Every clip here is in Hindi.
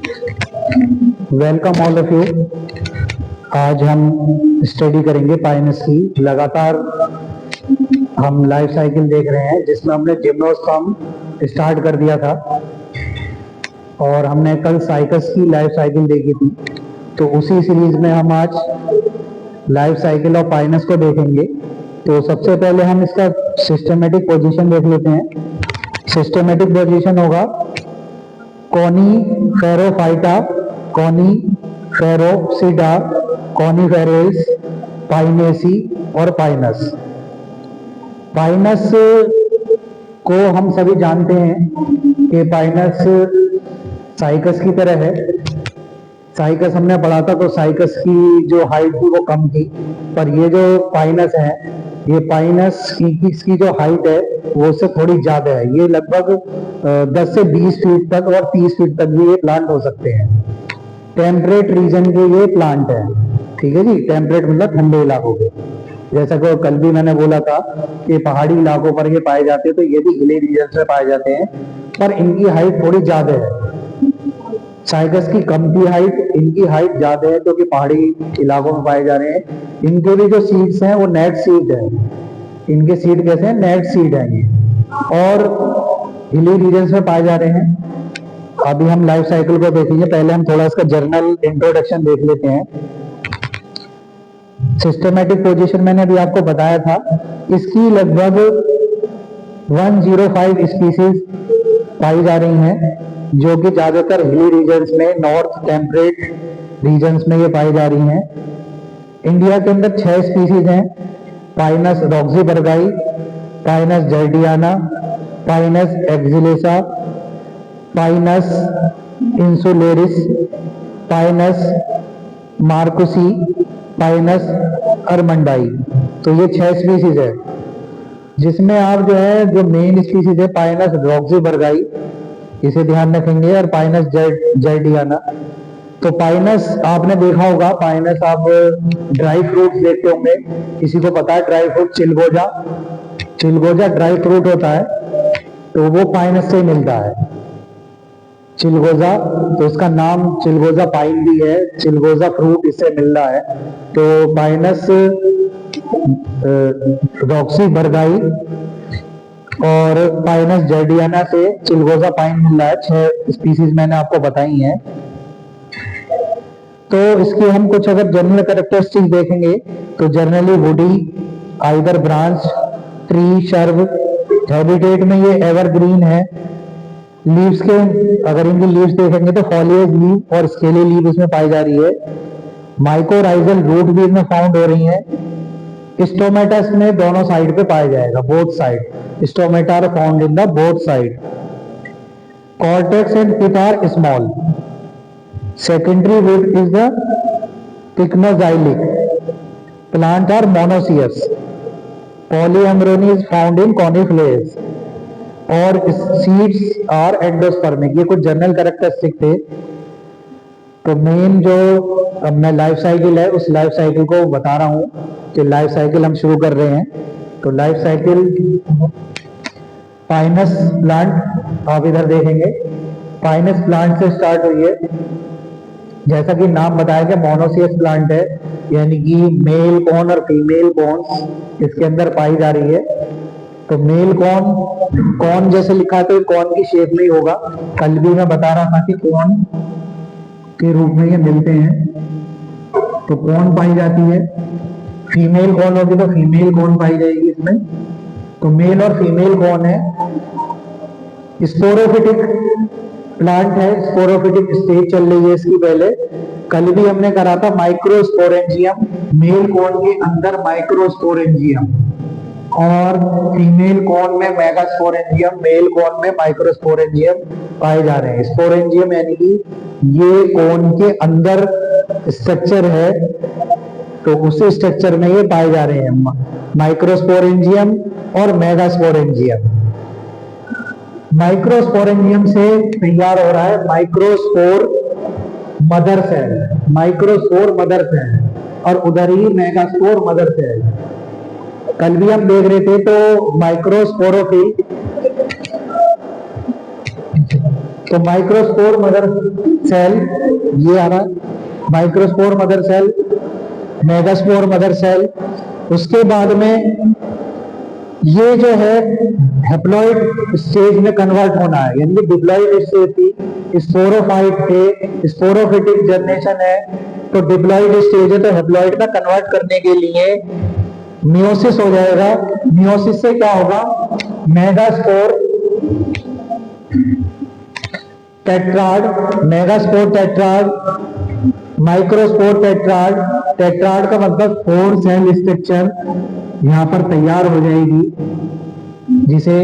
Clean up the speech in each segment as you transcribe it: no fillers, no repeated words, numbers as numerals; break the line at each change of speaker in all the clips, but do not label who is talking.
Welcome all of you. आज हम स्टडी करेंगे पाइनस की। लगातार हम लाइफ साइकिल देख रहे हैं जिसमें हमने जिम्नोस्पर्म स्टार्ट कर दिया था और हमने कल साइकस की लाइफ साइकिल देखी थी। तो उसी सीरीज में हम आज लाइफ साइकिल ऑफ पाइनस को देखेंगे। तो सबसे पहले हम इसका सिस्टमेटिक पोजीशन देख लेते हैं। सिस्टमेटिक पोजीशन होगा कॉनीफेरोफाइटा, कॉनीफेरोप्सिडा, कॉनीफेरेस, पाइनेसी और पाइनस। पाइनस को हम सभी जानते हैं कि पाइनस साइकस की तरह है। साइकस हमने पढ़ा था तो साइकस की जो हाइट थी वो कम थी, पर ये जो पाइनस है, ये पाइनस की इसकी जो हाइट है वो उससे थोड़ी ज्यादा है। ये लगभग 10 से 20 फीट तक और 30 फीट तक भी ये प्लांट हो सकते हैं। टेम्परेट रीजन के ये प्लांट है, ठीक है जी। टेम्परेट मतलब ठंडे इलाकों के, जैसा कि कल भी मैंने बोला था कि पहाड़ी इलाकों पर ये पाए जाते हैं, तो ये भी हिली रीजन में पाए जाते हैं, पर इनकी हाइट थोड़ी ज्यादा है। साइकस की कम थी हाइट, इनकी हाइट ज्यादा है क्योंकि पहाड़ी इलाकों में पाए जा रहे हैं। इनके भी जो सीड्स हैं वो नेट सीड है। इनके सीड कैसे हैं? नेट सीड है ये, और हिली रीजन में पाए जा रहे हैं। अभी हम लाइफ साइकिल को देखेंगे। पहले हम थोड़ा इसका जर्नल इंट्रोडक्शन देख लेते हैं। सिस्टमेटिक पोजीशन मैंने अभी आपको बताया था। इसकी लगभग 105 स्पीसीज पाई जा रही हैं, जो कि ज्यादातर हिली रीजन्स में, नॉर्थ टेम्परेट रीजन्स में ये पाई जा रही हैं। इंडिया के अंदर 6 स्पीसीज हैं: pinus roxburghii, pinus gerardiana, pinus excelsa, pinus insularis, pinus merkusii, pinus armandii. तो ये 6 स्पीसीज है, जिसमें आप जो है जो मेन स्पीसीज है पाइनस रॉक्सीबर्गाई, इसे ध्यान रखेंगे, और पाइनस जर्डियाना। तो पाइनस आपने देखा होगा, पाइनस आप ड्राई फ्रूट्स देखते होंगे। किसी को पता है ड्राई फ्रूट? चिलगोजा, चिलगोजा ड्राई फ्रूट होता है, तो वो पाइनस से मिलता है, चिलगोजा। तो इसका नाम चिलगोजा पाइन भी है, चिलगोजा फ्रूट इससे मिल रहा है। तो पाइनस रॉक्सीबर्गाई और पाइनस जर्डियाना से चिलगोजा पाइन मिल रहा है। 6 स्पीसीज मैंने आपको बताई हैं। तो इसकी हम कुछ अगर जनरल कैरेक्टरिस्टिक्स देखेंगे तो generally woody, either branch, tree, shrub. Habitat में ये एवरग्रीन है। लीव्स के अगर इनकी लीव्स देखेंगे तो फॉलिएज लीव और स्केली लीव इसमें पाई जा रही है। माइकोराइजल रूट भी इसमें फाउंड हो रही है। स्टोमेटस में दोनों साइड पे पाया जाएगा, both side. Stomata are found in the both side. Cortex and tip are small. Secondary wood is the pycnoxylic. Plant are monoecious. Polyembryony is found in conifers और सीड्स आर एंडोस्पर्मिक। ये कुछ जनरल कैरेक्टरिस्टिक थे। तो मेन जो अपना लाइफ साइकिल है, उस लाइफ साइकिल को बता रहा हूं कि लाइफ साइकिल हम शुरू कर रहे हैं। तो लाइफ साइकिल पाइनस प्लांट आप इधर देखेंगे, पाइनस प्लांट से स्टार्ट हुई है। जैसा कि नाम बताया गया, मोनोसियस प्लांट है, यानी कि मेल कॉन और फीमेल कॉन इसके अंदर पाई जा रही है। तो मेल कॉन, कॉन जैसे लिखा तो कॉन की शेप में ही होगा। कल भी मैं बता रहा था कि कॉन के रूप में ये मिलते हैं, तो कॉन पाई जाती है। फीमेल कॉन होगी तो फीमेल कॉन पाई जाएगी इसमें। तो मेल और फीमेल कॉन है। स्पोरोफिटिक प्लांट है, स्पोरोफिटिक स्टेज चल रही है इसकी। पहले कल भी हमने करा था माइक्रोस्पोरेंजियम, मेल कॉन के अंदर माइक्रोस्पोरेंजियम, और फीमेल कॉन में मेगास्पोरेंजियम, मेल कॉन में माइक्रोस्पोरेंजियम पाए जा रहे हैं। स्पोरेंजियम यानी कि ये कॉन के अंदर स्ट्रक्चर है, तो उसी स्ट्रक्चर में ये पाए जा रहे हैं, माइक्रोस्पोरेंजियम और मेगास्पोरेंजियम। माइक्रोस्पोरेंजियम से तैयार हो रहा है microspore mother cell, microspore mother cell, और उधर ही मेगास्पोर मदर सेल। कल भी हम देख रहे थे। तो माइक्रोस्पोरोफिल तो माइक्रोस्पोर मदर सेल ये आ रहा है, microspore mother cell, megaspore mother cell. उसके बाद में ये जो है हैप्लॉइड स्टेज में कन्वर्ट होना है, यानी कि डिप्लॉइड स्टेज थी, स्पोरोफाइट थे, स्पोरोफिटिक जनरेशन है, तो डिप्लॉइड स्टेज है, तो हैप्लॉइड में कन्वर्ट करने के लिए मियोसिस हो जाएगा। मियोसिस से क्या होगा, megaspore tetrad, megaspore tetrad, microspore tetrad. Tetrad का मतलब 4 सेल स्ट्रक्चर यहां पर तैयार हो जाएगी, जिसे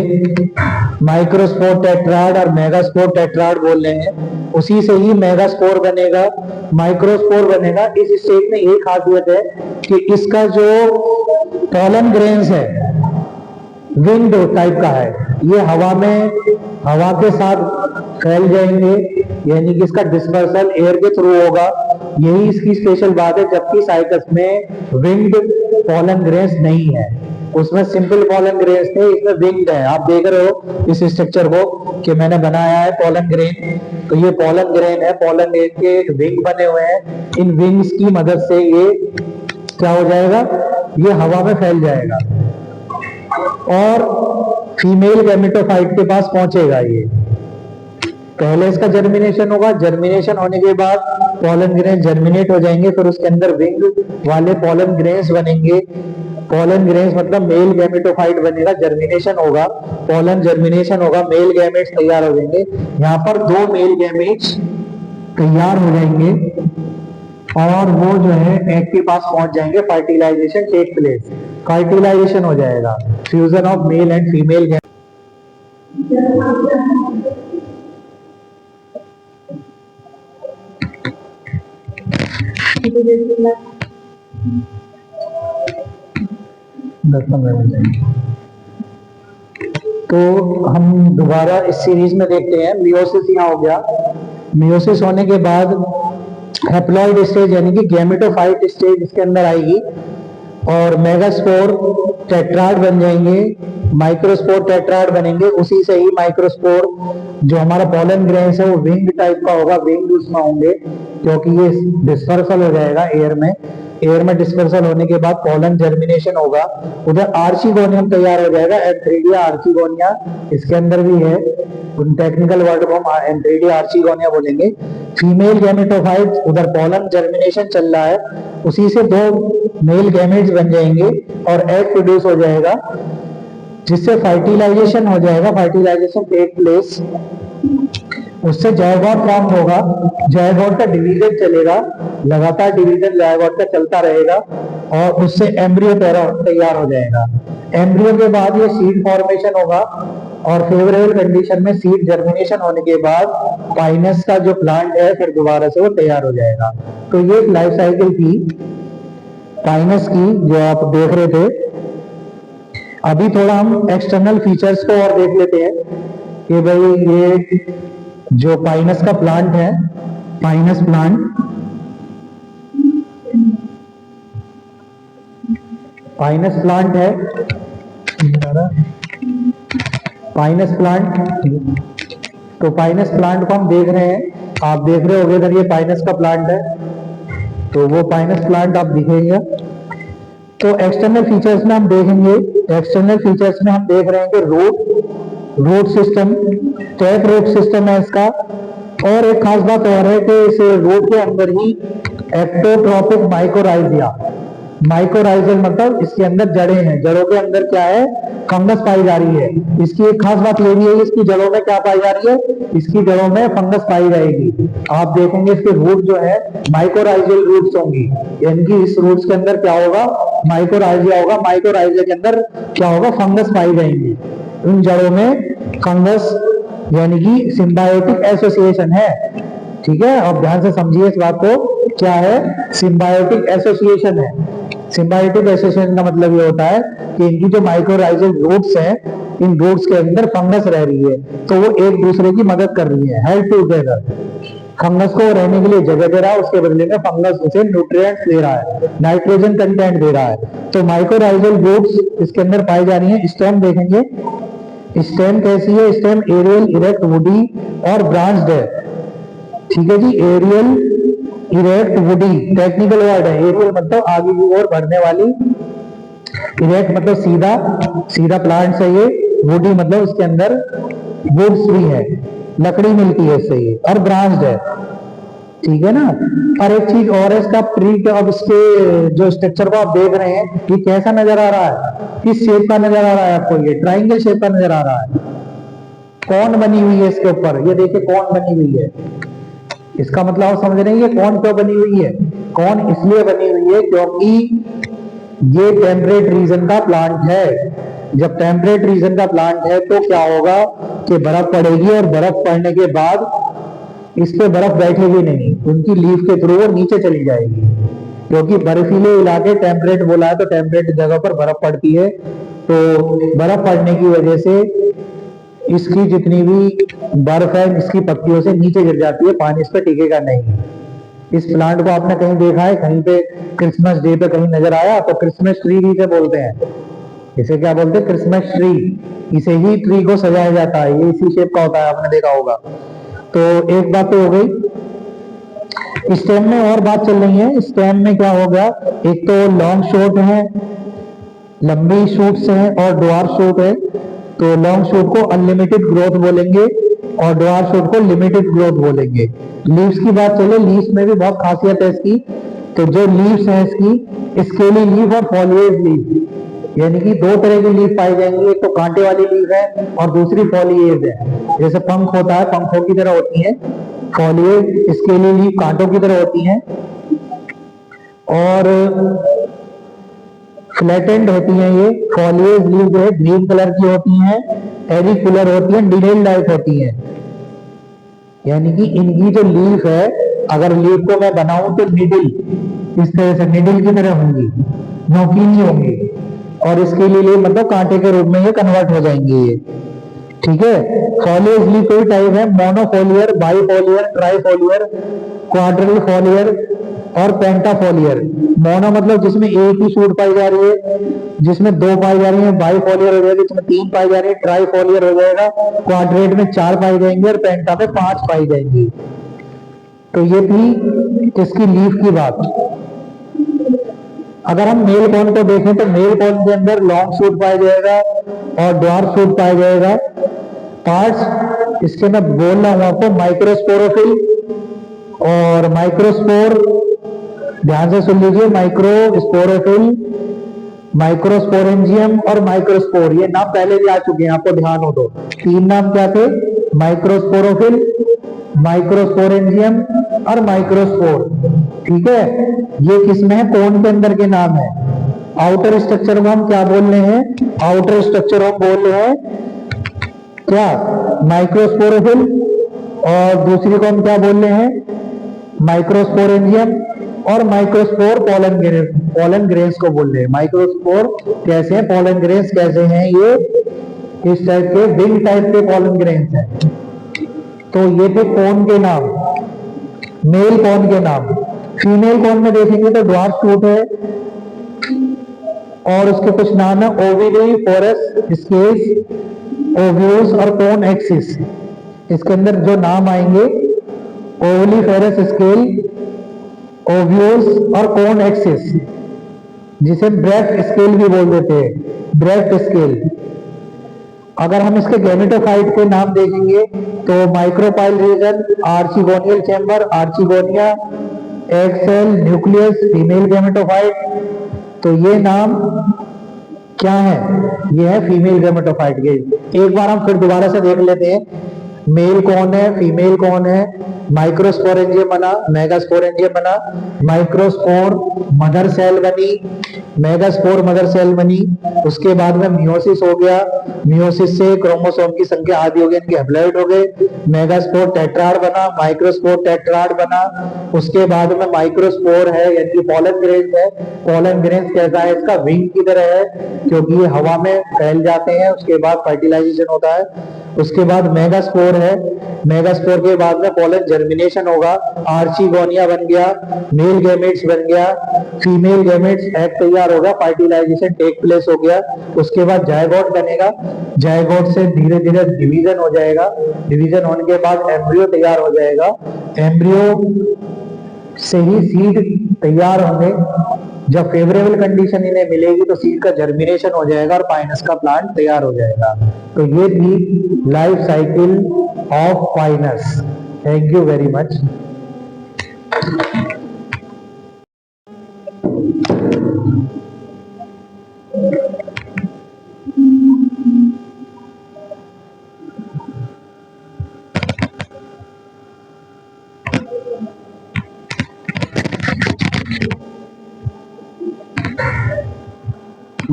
माइक्रोस्पोर टेट्राड और मेगास्पोर टेट्राड बोल रहे हैं। उसी से ही मेगास्पोर बनेगा, माइक्रोस्पोर बनेगा। इस स्टेज में एक खासियत है कि इसका जो पॉलन ग्रेन्स है विंड टाइप का है, ये हवा के साथ फैल जाएंगे, यानी कि इसका डिस्पर्सल एयर के थ्रू होगा। यही इसकी स्पेशल बात है, जबकि साइकस में विंड पॉलन ग्रेन्स नहीं है, उसमें सिंपल पॉलन ग्रेन्स थे, इसमें विंड है। आप देख रहे हो इस स्ट्रक्चर को कि मैंने बनाया है पॉलन ग्रेन, तो ये पॉलन ग्रेन है, पॉलन ग्रेन के विंग बने हुए हैं। इन विंग्स की मदद से ये क्या हो जाएगा, ये हवा में फैल जाएगा और फीमेल गैमेटोफाइट के पास पहुंचेगा। ये पहले इसका जर्मिनेशन होगा, जर्मिनेशन होने के बाद पॉलन ग्रेन जर्मिनेट हो जाएंगे, फिर उसके अंदर विंग वाले पॉलन ग्रेन्स बनेंगे। पॉलन ग्रेन्स मतलब मेल गैमेटोफाइट बनेगा, जर्मिनेशन होगा, पॉलन जर्मिनेशन होगा, मेल गैमेट्स तैयार हो जाएंगे। यहाँ पर 2 मेल गैमेट्स तैयार हो जाएंगे और वो जो है एग के पास पहुंच जाएंगे। फर्टिलाइजेशन टेक प्लेस, फर्टिलाइजेशन हो जाएगा, fusion of male and female. तो हम दोबारा इस सीरीज में देखते हैं। मियोसिस यहाँ हो गया, मियोसिस होने के बाद हैप्लॉइड स्टेज यानी कि गैमेटोफाइट स्टेज इसके अंदर आएगी और मेगास्पोर टेट्राड बन जाएंगे, माइक्रोस्पोर टेट्राड बनेंगे। उसी से ही माइक्रोस्पोर जो हमारा पॉलन ग्रेन्स है वो विंग टाइप का होगा, विंग उसमें होंगे क्योंकि ये डिस्पर्सल हो जाएगा एयर में। एयर में डिस्पर्सल होने के बाद पॉलन जर्मिनेशन होगा, उधर आर्चिगोनियम तैयार हो जाएगा। एंथ्रेडिया आर्चिगोनिया इसके अंदर भी है, टेक्निकल वर्ड को हम एंथ्रेडिया आर्चिगोनिया बोलेंगे। फीमेल गैमेटोफाइट, उधर पॉलन जर्मिनेशन चल रहा है, उसी से 2 मेल गैमेट्स बन जाएंगे और एग प्रोड्यूस हो जाएगा, जिससे फर्टिलाइजेशन हो जाएगा। फर्टिलाइजेशन टेक प्लेस, उससे जायगोट फॉर्म होगा। जायगोट का डिवीजन चलेगा, लगातार डिवीजन जायगोट का चलता रहेगा और उससे एम्ब्रियो तैयार हो जाएगा। एम्ब्रियो के बाद ये सीड फॉर्मेशन होगा और फेवरेबल कंडीशन में सीड जर्मिनेशन होने के बाद पाइनस का जो प्लांट है फिर दोबारा से वो तैयार हो जाएगा। तो ये एक लाइफ साइकिल थी पाइनस की जो आप देख रहे थे। अभी थोड़ा हम एक्सटर्नल फीचर्स को और देख लेते हैं कि भाई ये जो पाइनस का प्लांट है, पाइनस प्लांट, पाइनस प्लांट है, पाइनस प्लांट। तो पाइनस प्लांट को हम देख रहे हैं, आप देख रहे होंगे इधर ये पाइनस का प्लांट है, तो वो पाइनस प्लांट आप दिखेगा। तो एक्सटर्नल फीचर्स में हम देखेंगे, एक्सटर्नल फीचर्स में हम देख रहे हैं कि root system, tap root system है इसका। और एक खास बात और है कि इस रूट के अंदर ही एक्टोट्रोपिक माइकोराइजिया, माइकोराइजल मतलब इसके अंदर जड़ें हैं, जड़ों के अंदर क्या है, फंगस पाई जा रही है। इसकी एक खास बात ये भी है, इसकी जड़ों में क्या पाई जा रही है, इसकी जड़ों में फंगस पाई जाएगी। आप देखेंगे इसके रूट जो है माइकोराइजल रूट्स होंगी, यानी कि इस रूट्स के अंदर क्या होगा, माइकोराइजिया होगा। माइकोराइजिया के अंदर क्या होगा, फंगस पाई जाएंगी। उन जड़ों में फंगस यानी कि सिम्बायोटिक एसोसिएशन है। ठीक है, आप ध्यान से समझिए इस बात को, क्या है, सिम्बायोटिक एसोसिएशन है। सिम्बायोटिक एसोसिएशन का मतलब ये होता है कि इनकी जो माइक्रोराइजल रूट्स हैं, इन रूट्स के अंदर फंगस रह रही है, तो वो एक दूसरे की मदद कर रही है, हेल्प टुगेदर। फंगस को रहने के लिए जगह दे रहा है, उसके बदले में फंगस उसे न्यूट्रिएंट्स दे रहा है, नाइट्रोजन कंटेंट दे रहा है। तो माइक्रोराइजल रूट्स इसके अंदर पाई जा रही है। स्टेम देखेंगे, स्टेम कैसी है? स्टेम एरियल, इरेक्ट, वुडी और ब्रांच्ड है। ठीक है जी, aerial, erect, woody technical word है। एरियल मतलब आगे की ओर बढ़ने वाली, इरेक्ट मतलब सीधा सीधा प्लांट्स है ये, वुडी मतलब उसके अंदर वुड्स भी है, लकड़ी मिलती है इससे ये, और ब्रांच्ड है। ठीक है ना। और एक चीज और है इसका ट्री का, अब इसके जो स्ट्रक्चर को आप देख रहे हैं ये कैसा नजर आ रहा है? किस शेप का नजर आ रहा है आपको? ये ट्राइंगल शेप का नजर आ रहा है। कौन बनी हुई है इसके ऊपर? ये देखिए कौन बनी हुई है। इसका मतलब आप समझ रहे हैं ये कौन क्यों बनी हुई है? कौन इसलिए बनी हुई है क्योंकि ये टेम्परेट रीजन का प्लांट है। जब टेम्परेट रीजन का प्लांट है तो क्या होगा कि बर्फ पड़ेगी, और बर्फ पड़ने के बाद इस पे बर्फ बैठेगी नहीं, उनकी लीफ के थ्रू वो नीचे चली जाएगी, क्योंकि बर्फीले इलाके टेम्परेट बोला है तो टेम्परेट जगह पर बर्फ पड़ती है। तो बर्फ पड़ने की वजह से इसकी जितनी भी बर्फ है इसकी पत्तियों से नीचे गिर जाती है, पानी इस पर टिकेगा नहीं। इस प्लांट को आपने कहीं देखा है? कहीं पे क्रिसमस डे पे कहीं नजर आया? तो क्रिसमस ट्री भी इसे बोलते हैं। इसे क्या बोलते हैं? Christmas tree. इसे ही ट्री को सजाया जाता है, ये इसी शेप का होता है, आपने देखा होगा। तो एक बात तो हो गई। स्टेम में और बात चल रही है। स्टेम में क्या हो गया? एक तो लॉन्ग शूट है, लंबी शूट्स है, और ड्वार्फ शूट है। तो लॉन्ग शूट को अनलिमिटेड ग्रोथ बोलेंगे और ड्वार्फ शूट को लिमिटेड ग्रोथ बोलेंगे। लीव्स की बात चले, लीव्स में भी बहुत खासियत है इसकी। तो जो लीव्स है इसकी स्केली लीफ और फॉलिएज लीफ, यानी कि दो तरह की लीफ पाई जाएंगी। एक तो कांटे वाली लीफ है और दूसरी फॉलिएज है। जैसे पंख होता है, पंखों की तरह होती है फॉलिएज, स्केली लीफ कांटों की तरह होती है, और फ्लैटेंड होती हैं। ये फॉलिएज लीफ जो है ग्रीन कलर की होती हैं, एरिकुलर होती है, निडल टाइप होती है। यानी कि इनकी जो लीफ है, अगर लीफ को मैं बनाऊं तो निडल, इस तरह से निडल की तरह होंगी, नोकीली होंगी, और इसके लिए मतलब कांटे के रूप में ये कन्वर्ट हो जाएंगे ये। ठीक है। फॉलिएज लीफ कोई टाइप है, मोनोफोलियर, बाईफोलियर, ट्राईफोलियर, क्वाड्रल फोलियर और पेंटाफोलियर। मोनो मतलब जिसमें एक ही शूट पाई जा रही है, जिसमें दो पाई जा रही है, बाईफोलियर हो जाएगा जिसमें तीन पाई जा रही है, ट्राईफोलियर हो जाएगा, क्वाड्रेट में चार पाई जाएंगे और पेंटा में पांच पाई जाएंगी। तो ये थी इसकी लीफ की बात। अगर हम मेल कॉर्न को देखें तो मेल कॉर्न के अंदर लॉन्ग शूट पाया जाएगा और ड्वार्फ शूट पाया जाएगा। पार्ट्स इसके मैं बोल रहा हूं आपको, माइक्रोस्पोरोफिल और माइक्रोस्पोर, ध्यान से सुन लीजिए, माइक्रोस्पोरोफिल, माइक्रोस्पोरेंजियम और माइक्रोस्पोर। ये नाम पहले भी आ चुके हैं, आपको ध्यान हो तो। तीन नाम क्या थे? माइक्रोस्पोरोफिल, माइक्रोस्पोरेंजियम और माइक्रोस्पोर। ठीक है। ये किसमें है? कौन के अंदर के नाम है। आउटर स्ट्रक्चर को हम क्या बोल रहे हैं? आउटर स्ट्रक्चर हम बोल रहे हैं क्या? माइक्रोस्पोरोफिल, और दूसरी को हम क्या बोल रहे हैं? माइक्रोस्पोरेंजियम, और microspore pollen grains, pollen grains को बोल रहे हैं। माइक्रोस्पोर कैसे हैं, पोलन ग्रेन्स कैसे हैं? ये इस टाइप के विंग टाइप के पोलन ग्रेन्स हैं। तो ये थे कौन के नाम, मेल कौन के नाम। फीमेल कौन में देखेंगे तो ड्वार्फ शूट है, और उसके कुछ नाम है, ओविडी, फोरस, स्केल्स, ओव्यूल्स और कोन एक्सिस। इसके अंदर जो नाम आएंगे, ओवलीफेरस स्केल, ओव्यूल्स और कोन एक्सिस, जिसे ब्रेथ स्केल भी बोल देते हैं, ब्रेथ स्केल। अगर हम इसके गैमेटोफाइट के नाम देखेंगे तो micropyle region, archegonial chamber, archegonia, egg cell, nucleus, female gametophyte. तो ये नाम क्या है? ये है फीमेल गैमेटोफाइट के। एक बार हम फिर दोबारा से देख लेते हैं, मेल कौन है, फीमेल कौन है। माइक्रोस्पोरेंजियम बना, मेगास्पोरेंजियम बना, माइक्रोस्पोर मदर सेल बनी, मेगास्पोर मदर सेल बनी। उसके बाद में मियोसिस हो गया, मियोसिस से क्रोमोसोम की संख्या आदि हो गई, इनके हैप्लॉइड हो गए। मेगास्पोर टेट्राड बना, माइक्रोस्पोर टेट्राड बना। उसके बाद में माइक्रोस्पोर है, यानी कि पोलन ग्रेन्स है। पोलन ग्रेन्स कैसा है? इसका विंग की तरह है, क्योंकि ये हवा में फैल जाते हैं, उसके बाद फर्टिलाइजेशन होता है उसके बाद मेगास्पोर है, मेगास्पोर के बाद में पॉलन जर्मिनेशन होगा, आर्चिगोनिया बन गया, मेल गैमेट्स बन गया, फीमेल गैमेट्स एग तैयार होगा, फर्टिलाइजेशन टेक प्लेस हो गया, उसके बाद जायगोट बनेगा, जायगोट से धीरे धीरे डिवीजन हो जाएगा, डिवीजन होने के बाद एम्ब्रियो तैयार हो जाएगा, एम्ब्रियो से ही सीड तैयार होंगे, जब फेवरेबल कंडीशन इन्हें मिलेगी तो सीड का जर्मिनेशन हो जाएगा और पाइनस का प्लांट तैयार हो जाएगा। तो ये थी life cycle of Pinus. Thank you very much.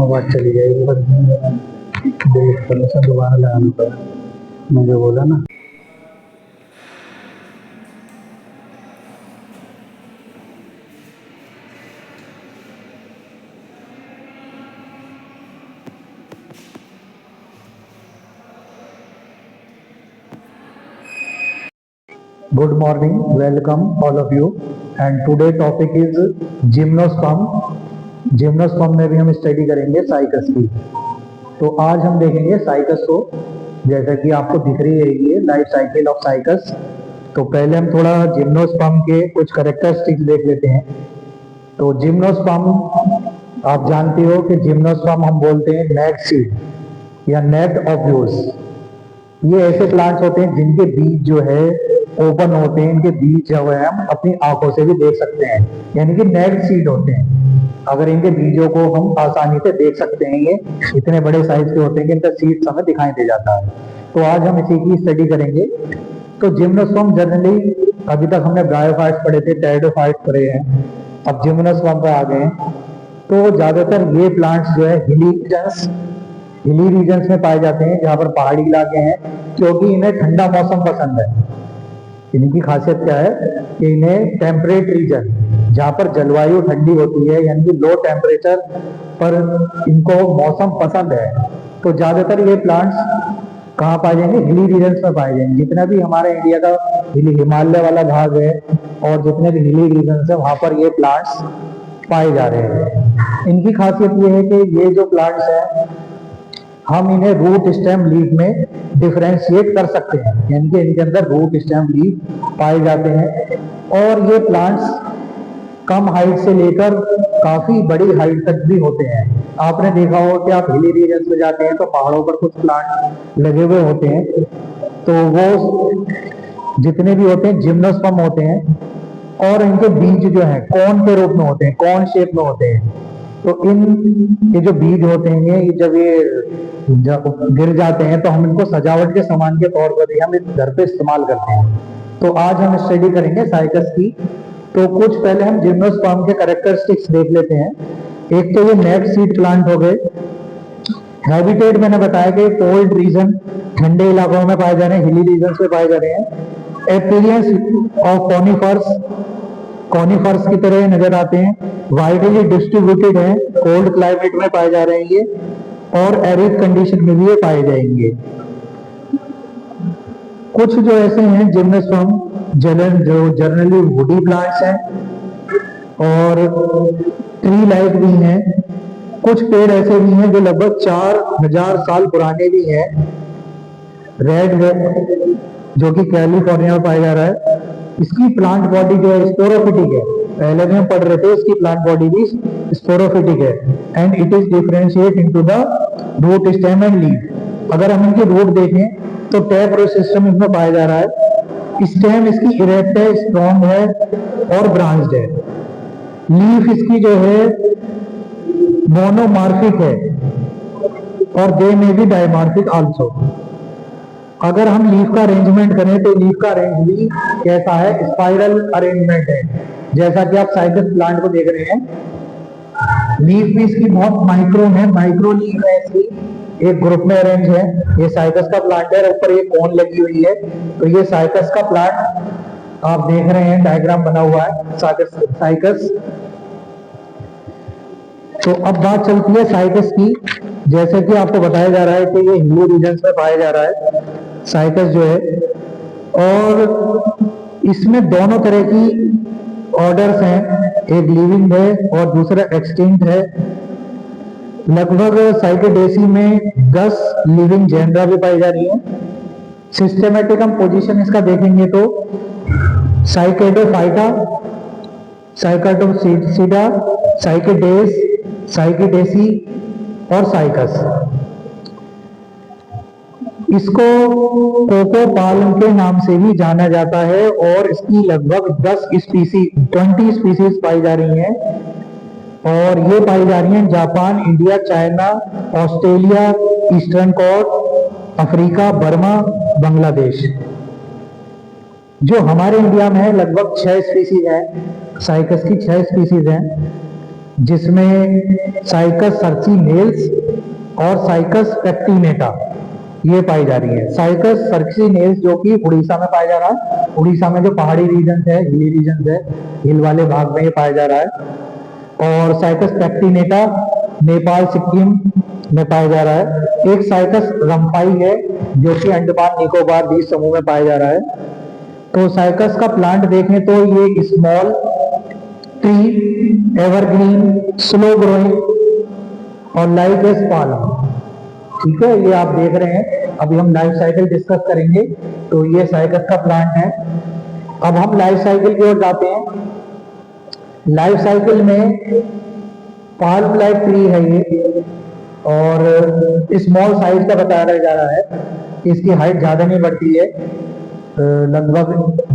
आवाज चली जाएगी, दोबारा लगाना पड़ा, मुझे बोला ना। Good morning, welcome all of you, and today topic is gymnosperm. Gymnosperm में भी हम स्टडी करेंगे साइकस की। तो आज हम देखेंगे साइकस को, जैसा कि आपको दिख रही है ये लाइफ साइकिल ऑफ साइकस। तो पहले हम थोड़ा जिम्नोस्पर्म के कुछ कैरेक्टरिस्टिक्स देख लेते हैं। तो जिम्नोस्पर्म आप जानते हो कि जिम्नोस्पर्म हम बोलते हैं नेट सीड या नेट ओव्यूल्स। ये ऐसे प्लांट्स होते हैं जिनके बीज जो है ओपन होते हैं, इनके बीज जो है हम अपनी आंखों से भी देख सकते हैं, यानी कि नेट सीड होते हैं। अगर इनके बीजों को हम आसानी से देख सकते हैं, ये इतने बड़े साइज के होते हैं कि इनका सीड्स हमें दिखाई दे जाता है। तो आज हम इसी की स्टडी करेंगे। तो जिम्नोस्पर्म जनरली अभी तक हमने ब्रायोफाइट्स पढ़े थे, टेरिडोफाइट्स पढ़े हैं, अब जिम्नोस्पर्म पे आ गए हैं। तो ज्यादातर ये प्लांट्स जो है हिली रीजन्स में पाए जाते हैं, जहाँ पर पहाड़ी इलाके हैं, क्योंकि इन्हें ठंडा मौसम पसंद है। इनकी खासियत क्या है कि इन्हें टेम्परेट रीजन, जहाँ पर जलवायु ठंडी होती है, यानी कि लो टेम्परेचर पर इनको मौसम पसंद है। तो ज्यादातर ये प्लांट्स कहाँ पाए जाएंगे? हिली रीजन्स में पाए जाएंगे। जितना भी हमारे इंडिया का हिमालय वाला भाग है और जितने भी हिली रीजन्स है, वहां पर ये प्लांट्स पाए जा रहे हैं। इनकी खासियत ये है कि ये जो प्लांट्स हैं, हम इन्हें रूट स्टेम लीफ में डिफरेंशिएट कर सकते हैं, यानी कि इनके अंदर रूट स्टेम लीफ पाए जाते हैं। और ये प्लांट्स कम हाइट से लेकर काफी बड़ी हाइट तक भी होते हैं। आपने देखा हो कि आप हिली रीजन्स में जाते हैं तो पहाड़ों पर कुछ प्लांट लगे हुए होते हैं, तो वो जितने भी होते हैं जिम्नोस्पर्म होते हैं, और इनके बीज जो है कॉर्न के रूप में होते हैं, कॉर्न शेप में होते हैं। तो ये जो बीज होते हैं, जब गिर जाते हैं तो हम इनको सजावट के सामान के तौर पर भी हम घर पे इस्तेमाल करते हैं। तो आज हम स्टडी करेंगे साइकस की। तो कुछ पहले हम जिम्नोस्पर्म के कैरेक्टरिस्टिक्स देख लेते हैं। एक तो ये नेट सीड प्लांट हो गए। हैबिटेट मैंने बताया कि कोल्ड रीजन, ठंडे इलाकों में पाए जा रहे हैं, हिली रीजन में पाए जा रहे हैं। एपीरियंस ऑफ कॉनिफर्स की तरह नजर आते हैं, वाइडली डिस्ट्रीब्यूटेड है, कोल्ड क्लाइमेट में पाए जा रहे हैं ये, और एरिड कंडीशन में भी ये पाए जाएंगे। कुछ जो ऐसे हैं जिम्नोस्पर्म जो जनरली वुडी प्लांट्स हैं और ट्री लाइक भी हैं। कुछ पेड़ ऐसे भी हैं जो लगभग 4000 साल पुराने भी हैं। रेड जो कि कैलिफोर्निया में पाया जा रहा है, इसकी प्लांट बॉडी जो है स्पोरोफिटिक है। पहले में हम पढ़ रहे थे इसकी प्लांट बॉडी भी स्पोरोफिटिक है, and it is differentiate into the root stem and leaf. अगर हम इनकी रूट देखें तो टैप रूट सिस्टम इसमें पाया जा रहा है। स्टेम इसकी इरेक्ट है, स्ट्रॉन्ग है और ब्रांच्ड है। लीफ इसकी जो है मोनोमार्फिक है और दे में भी डायमार्फिक आल्सो। अगर हम लीफ का अरेंजमेंट करें तो लीफ का अरेंज भी कैसा है? स्पाइरल अरेंजमेंट है, जैसा कि आप साइकस प्लांट को देख रहे हैं। लीफ भी इसकी बहुत माइक्रो है, माइक्रो लीफ है इसकी, एक ग्रुप में अरेंज है। ये साइकस का प्लांट है, ऊपर ये कोन लगी हुई है। तो ये साइकस का प्लांट आप देख रहे हैं, डायग्राम बना हुआ है साइकस। तो अब बात चलती है साइकस की। जैसे कि आपको बताया जा रहा है कि ये हिली रीजन्स में पाया जा रहा है साइकस जो है, और इसमें दोनों तरह की ऑर्डर्स हैं, एक लिविंग है और दूसरा एक्सटिंक्ट है। लगभग साइकेडेसी में 10 लिविंग जेनरा भी पाई जा रही है। सिस्टेमेटिक हम पोजीशन इसका देखेंगे तो साइकेडोफाइटा, साइकाटोसीडा, साइकेडेस, साइकेडेसी और साइकस। इसको कोको पाल्म के नाम से भी जाना जाता है और इसकी लगभग 20 स्पीसीज पाई जा रही हैं, और ये पाई जा रही हैं Japan, India, China, Australia, eastern coast, Africa, Burma, Bangladesh. जो हमारे इंडिया में है लगभग 6 स्पीसीज है, साइकस की 6 स्पीसीज हैं, जिसमें साइकस सर्चिनेल्स और साइकस पेक्टिनेटा ये पाई जा रही है। साइकस सर्चिनेल्स जो कि उड़ीसा में पाया जा रहा है, उड़ीसा में जो पहाड़ी रीजन है, हिली रीजन है, हिल वाले भाग में ये पाया जा रहा है। और साइकस पेक्टिनेटा नेपाल, सिक्किम में पाया जा रहा है। एक साइकस रम्फाई है जो कि अंडमान निकोबार द्वीप समूह में पाया जा रहा है। तो साइकस का प्लांट देखें तो ये small tree, evergreen, slow growing और लाइक ए पाल्म। ठीक है, ये आप देख रहे हैं। अभी हम लाइफ साइकिल डिस्कस करेंगे। तो ये साइकस का प्लांट है। अब हम लाइफ साइकिल की ओर जाते हैं। लाइफ साइकिल में पाल्म लाइक ट्री है ये, और स्मॉल साइज का बताया जा रहा है। इसकी हाइट ज्यादा नहीं बढ़ती है, लगभग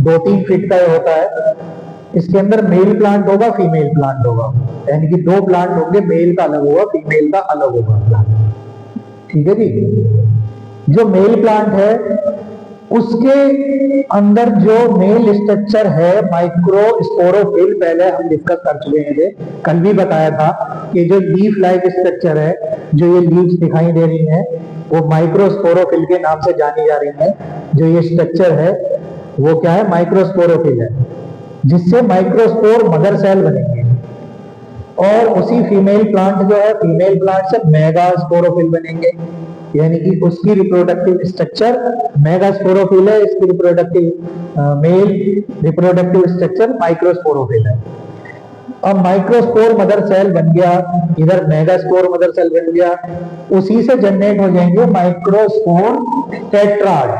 2-3 फीट का होता है। इसके अंदर मेल प्लांट होगा, फीमेल प्लांट होगा, यानी कि 2 प्लांट होंगे, मेल का अलग होगा, फीमेल का अलग होगा प्लांट। ठीक है जी। जो मेल प्लांट है उसके अंदर जो मेल स्ट्रक्चर है माइक्रोस्पोरोफिल, पहले हम डिस्कस कर चुके हैं, कल भी बताया था कि जो लीफ लाइक स्ट्रक्चर है, जो ये लीव्स दिखाई दे रही हैं, वो माइक्रोस्पोरोफिल के नाम से जानी जा रही है। जो ये स्ट्रक्चर है वो क्या है, माइक्रोस्पोरोफिल है, जिससे माइक्रोस्पोर मदर सेल बनेंगे। और उसी फीमेल प्लांट जो है, फीमेल प्लांट से मेगास्पोरोफिल बनेंगे, यानी कि उसकी रिप्रोडक्टिव स्ट्रक्चर मेगास्पोरोफिल है, इसकी मेल रिप्रोडक्टिव स्ट्रक्चर माइक्रोस्पोरोफिल है। अब माइक्रोस्पोर मदर सेल बन गया, इधर मेगास्पोर मदर सेल बन गया, उसी से जनरेट हो जाएंगे माइक्रोस्पोर टेट्राड।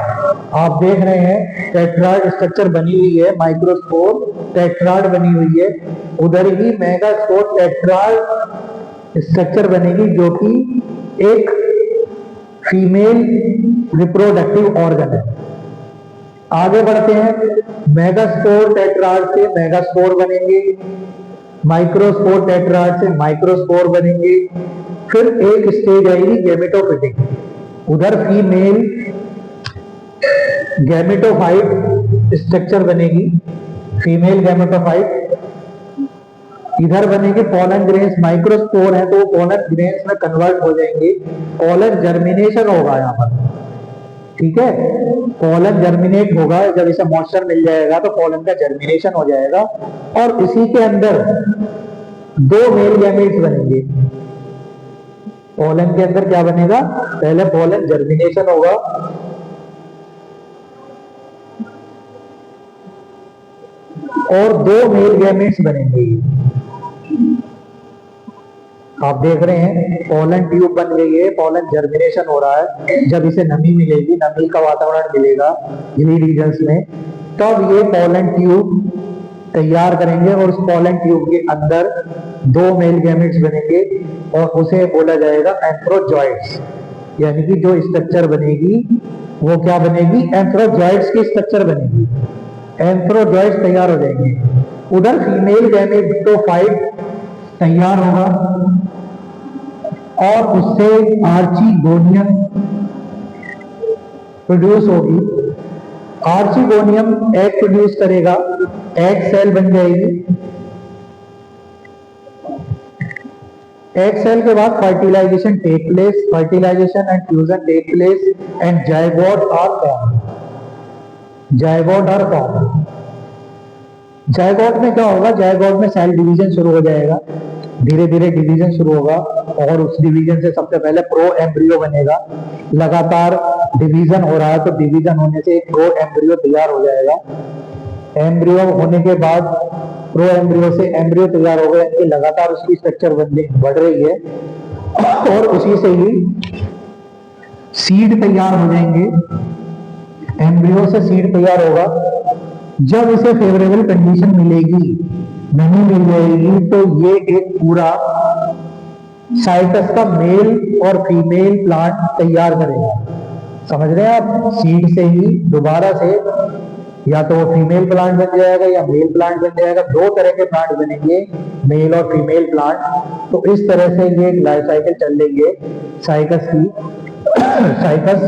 आप देख रहे हैं टेट्राड स्ट्रक्चर बनी हुई है, माइक्रोस्पोर टेट्राड बनी हुई है। उधर ही मेगास्पोर टेट्राड स्ट्रक्चर बनेगी, जो कि एक फीमेल रिप्रोडक्टिव ऑर्गन है। आगे बढ़ते हैं। मेगास्पोर टेट्राड से मेगास्पोर बनेंगे, माइक्रोस्पोर टेट्राड से माइक्रोस्पोर बनेंगे। फिर एक स्टेज आएगी गैमेटोफिटिक, उधर फीमेल गैमेटोफाइट स्ट्रक्चर बनेगी, फीमेल गैमेटोफाइट। इधर बनेंगे पोलन ग्रेन्स, माइक्रोस्पोर है तो पोलन ग्रेन्स में कन्वर्ट हो जाएंगे, पोलन जर्मिनेशन होगा यहाँ पर। ठीक है, पोलन जर्मिनेट होगा, जब इसे मॉइस्चर मिल जाएगा तो पोलन का जर्मिनेशन हो जाएगा, और इसी के अंदर 2 मेल गैमेट्स बनेंगे। पोलन के अंदर क्या बनेगा, पहले पोलन जर्मिनेशन होगा, और 2 मेल गैमेट्स बनेंगे। आप देख रहे हैं पोलन ट्यूब बन गई है, पोलन जर्मिनेशन हो रहा है। जब इसे नमी मिलेगी, नमी का वातावरण मिलेगा हिली रीजन्स में, तब ये पोलन ट्यूब तैयार करेंगे, और उस पोलन ट्यूब के अंदर 2 मेल गैमेट्स बनेंगे, और उसे बोला जाएगा एंथ्रोजॉइड्स। यानी कि जो स्ट्रक्चर बनेगी वो क्या बनेगी, एंथ्रोजॉइड्स की स्ट्रक्चर बनेगी, एंथ्रोजॉइड्स तैयार हो जाएंगे। उधर फीमेल गैमेटोफाइट तैयार होगा, और उससे आर्चिगोनियम प्रोड्यूस होगी। आर्चिगोनियम एग प्रोड्यूस करेगा, एग सेल बन जाएगी। एग सेल के बाद fertilisation take place, fertilisation and fusion take place, and zygote are form. Zygote are form. Zygote में क्या होगा, जाइगोट में सेल डिवीजन शुरू हो जाएगा। धीरे धीरे डिवीजन शुरू होगा और उस डिवीजन से सबसे पहले प्रो एम्ब्रियो बनेगा। लगातार डिवीजन हो रहा है तो डिवीजन होने से एक प्रो एम्ब्रियो तैयार हो जाएगा। एम्ब्रियो होने के बाद प्रो एम्ब्रियो से एम्ब्रियो तैयार हो गया, इनकी लगातार उसकी स्ट्रक्चर बढ़ रही है और उसी से ही सीड तैयार हो जाएंगे। एम्ब्रियो से सीड तैयार होगा। जब इसे फेवरेबल कंडीशन मिलेगी, नहीं मिल जाएगी, तो ये एक पूरा साइटस का मेल और फीमेल प्लांट तैयार करेगा। समझ रहे हैं आप? सीड से ही दोबारा से या तो फीमेल प्लांट बन जाएगा या मेल प्लांट बन जाएगा। दो तरह के प्लांट बनेंगे, मेल और फीमेल प्लांट। तो इस तरह से ये लाइफ साइकिल चल रही है साइकस की। साइकस,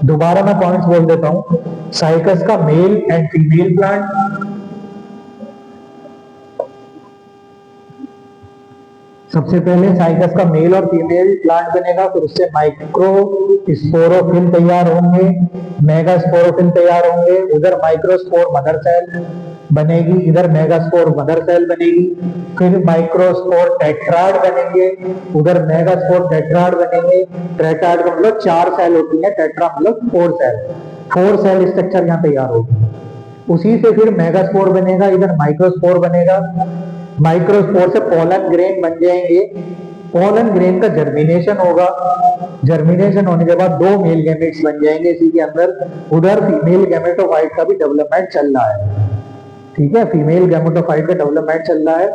दोबारा मैं पॉइंट्स बोल देता हूं। साइकस का मेल एंड फीमेल प्लांट, सबसे पहले साइकस का मेल और फीमेल प्लांट बनेगा, फिर उससे माइक्रो स्पोरोफिल तैयार होंगे, मेगा स्पोरोफिल तैयार होंगे। उधर माइक्रोस्पोर मदर सेल बनेगी, इधर मेगास्पोर मदर सेल बनेगी, फिर माइक्रोस्पोर टेट्राड बनेंगे, उधर मेगास्पोर टेट्राड बनेंगे। टेट्राड का मतलब 4 सेल होती है, टेट्रा मतलब 4 सेल। 4 सेल स्ट्रक्चर यहाँ तैयार होगी। उसी से फिर मेगास्पोर बनेगा, इधर माइक्रोस्पोर बनेगा। माइक्रोस्पोर से पोलन ग्रेन बन जाएंगे। पोलन ग्रेन का जर्मिनेशन होगा। जर्मिनेशन होने के बाद 2 मेल गैमेट्स बन जाएंगे इसी के अंदर। उधर फीमेल गैमेटोफाइट का भी डेवलपमेंट चल रहा है। ठीक है, फीमेल गैमेटोफाइट का डेवलपमेंट चल रहा है।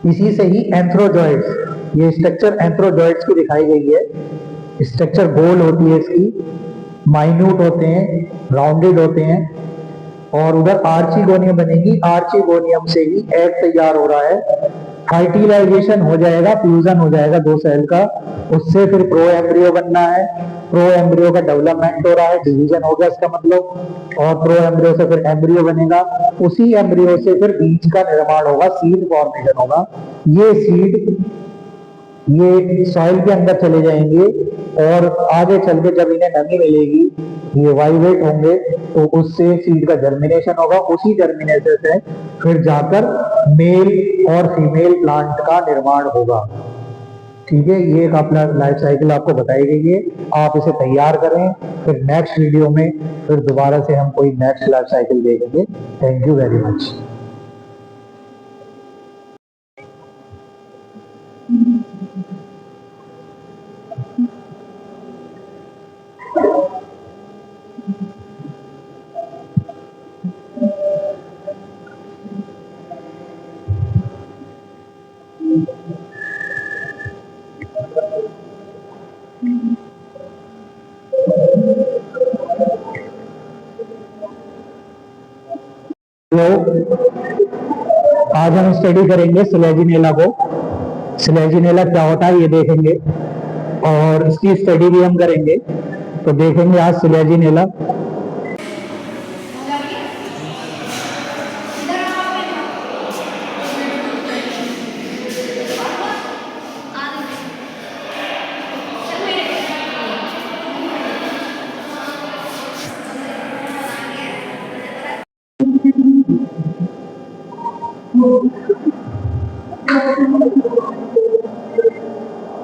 इसी से ही एंथ्रोजॉइड्स, ये स्ट्रक्चर एंथ्रोजॉइड्स की दिखाई गई है। स्ट्रक्चर गोल होती है इसकी, माइन्यूट होते हैं, राउंडेड होते हैं। और उधर आर्चिगोनियम बनेगी। आर्चिगोनियम से ही एग तैयार हो रहा है। फर्टिलाइजेशन हो जाएगा, फ्यूजन हो जाएगा 2 सेल का, उससे फिर प्रो एम्ब्रियो बनना है। प्रो एम्ब्रियो का डेवलपमेंट हो रहा है, डिवीजन हो गया इसका मतलब। और प्रो एम्ब्रियो से फिर एम्ब्रियो बनेगा। उसी एम्ब्रियो से फिर बीज का निर्माण होगा, सीड फॉर्मेशन होगा। ये सीड ये सॉइल के अंदर चले जाएंगे और आगे चल के जब इन्हें नमी मिलेगी, ये वाइब्रेट होंगे, तो उससे सीड का जर्मिनेशन होगा। उसी जर्मिनेशन से फिर जाकर मेल और फीमेल प्लांट का निर्माण होगा। ठीक है, ये एक अपना लाइफ साइकिल आपको बताई गई है। आप इसे तैयार करें, फिर नेक्स्ट वीडियो में फिर दोबारा से हम कोई नेक्स्ट लाइफ साइकिल देखेंगे। Thank you very much. आज हम स्टडी करेंगे स्लेजिनेला को। स्लेजिनेला क्या होता है ये देखेंगे और इसकी स्टडी भी हम करेंगे। तो देखेंगे आज स्लेजिनेला।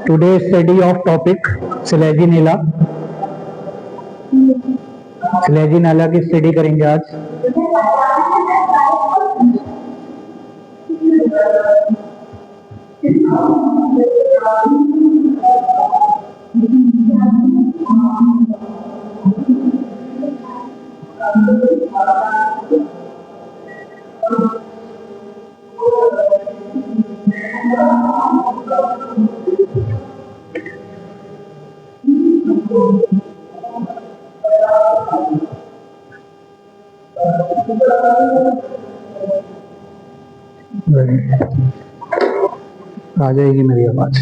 Today's study of topic Selaginella। Selaginella की स्टडी करेंगे आज। आ जाएगी मेरी आवाज।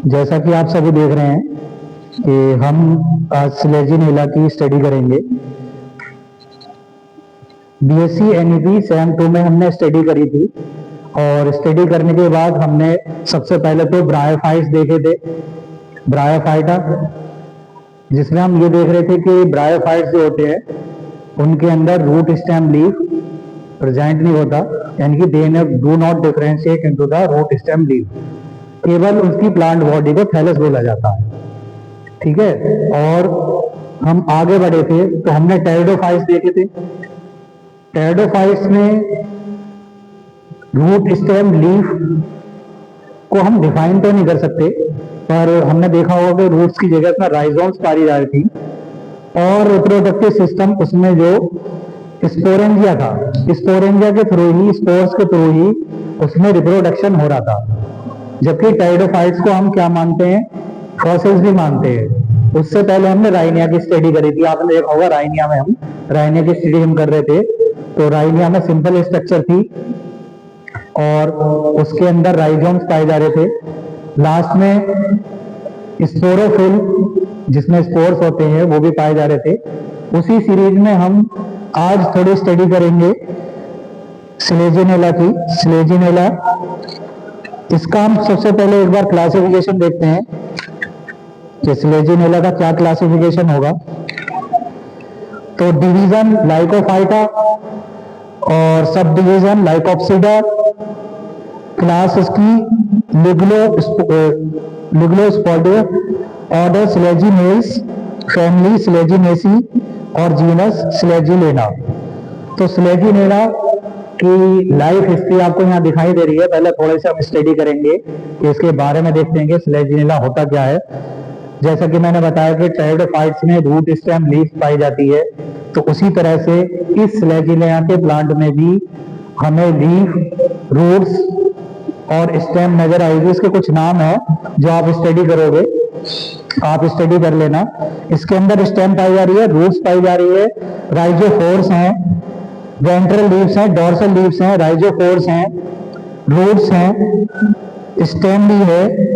जैसा कि आप सभी देख रहे हैं कि हम आज स्लेजिनेला की स्टडी करेंगे। बीएससी एनईपी सेम 2 में हमने स्टडी करी थी और स्टडी करने के बाद हमने सबसे पहले तो ब्रायोफाइट्स देखे थे। ब्रायोफाइटा जिसमें हम ये देख रहे थे कि ब्रायोफाइट्स जो होते हैं उनके अंदर रूट स्टेम लीफ प्रेजेंट नहीं होता, यानी कि they do not differentiate into the root stem leaf, केवल उसकी प्लांट बॉडी को थैलस बोला जाता है। ठीक है, और हम आगे बढ़े थे तो हमने टेरिडोफाइट्स देखे थे। टेरिडोफाइट्स में रूट स्टेम लीफ को हम डिफाइन तो नहीं कर सकते, पर हमने देखा होगा कि रूट्स की जगह में राइजोम्स पाई जा रही थी, और रिप्रोडक्टिव सिस्टम उसमें जो स्पोरेंजिया था, स्पोरेंजिया के थ्रू ही, स्पोर्स के थ्रू ही उसमें रिप्रोडक्शन हो रहा था। जबकि टेरिडोफाइट्स को हम क्या मानते हैं, फॉसिल्स भी मानते हैं। उससे पहले हमने राइनिया की स्टडी करी थी, आपने देखा होगा राइनिया में हम राइनिया की स्टडी हम कर रहे थे, तो राइनिया में सिंपल स्ट्रक्चर थी और उसके अंदर राइजोम्स पाए जा रहे थे। लास्ट में स्पोरोफिल जिसमें स्पोर्स होते हैं वो भी पाए जा रहे थे। उसी सीरीज में हम आज थोड़ी स्टडी करेंगे स्लेजिनेला की। स्लेजिनेला, इसका हम सबसे पहले एक बार क्लासिफिकेशन देखते हैं कि स्लेजिनेला का क्या क्लासिफिकेशन होगा। तो डिवीजन लाइकोफाइटा और सब डिवीजन लाइकोप्सिडा, क्लास इसकी लिग्लोस्पोडिया, ऑर्डर स्लेजिनेल्स, फैमिली स्लेजिनेसी और जीनस स्लेजिलेना। तो स्लेजिनेला की लाइफ हिस्ट्री आपको यहाँ दिखाई दे रही है। पहले थोड़े से हम स्टडी करेंगे कि इसके बारे में देखते हैं कि स्लेजिनेला होता क्या है। जैसा कि मैंने बताया कि टेरिडोफाइट्स में रूट स्टेम लीफ पाई जाती है, तो उसी तरह से इस स्लेजिनेला के प्लांट में भी हमें लीफ, रूट्स और स्टेम नजर आएगी। इसके कुछ नाम है जो आप स्टडी करोगे, आप स्टडी कर लेना। इसके अंदर स्टेम पाई जा रही है, रूट्स पाई जा रही है, राइजोफोर्स हैं, वेंट्रल लीव्स हैं, डोर्सल लीव्स हैं, राइजोफोर्स हैं, रूट्स हैं, स्टेम भी है।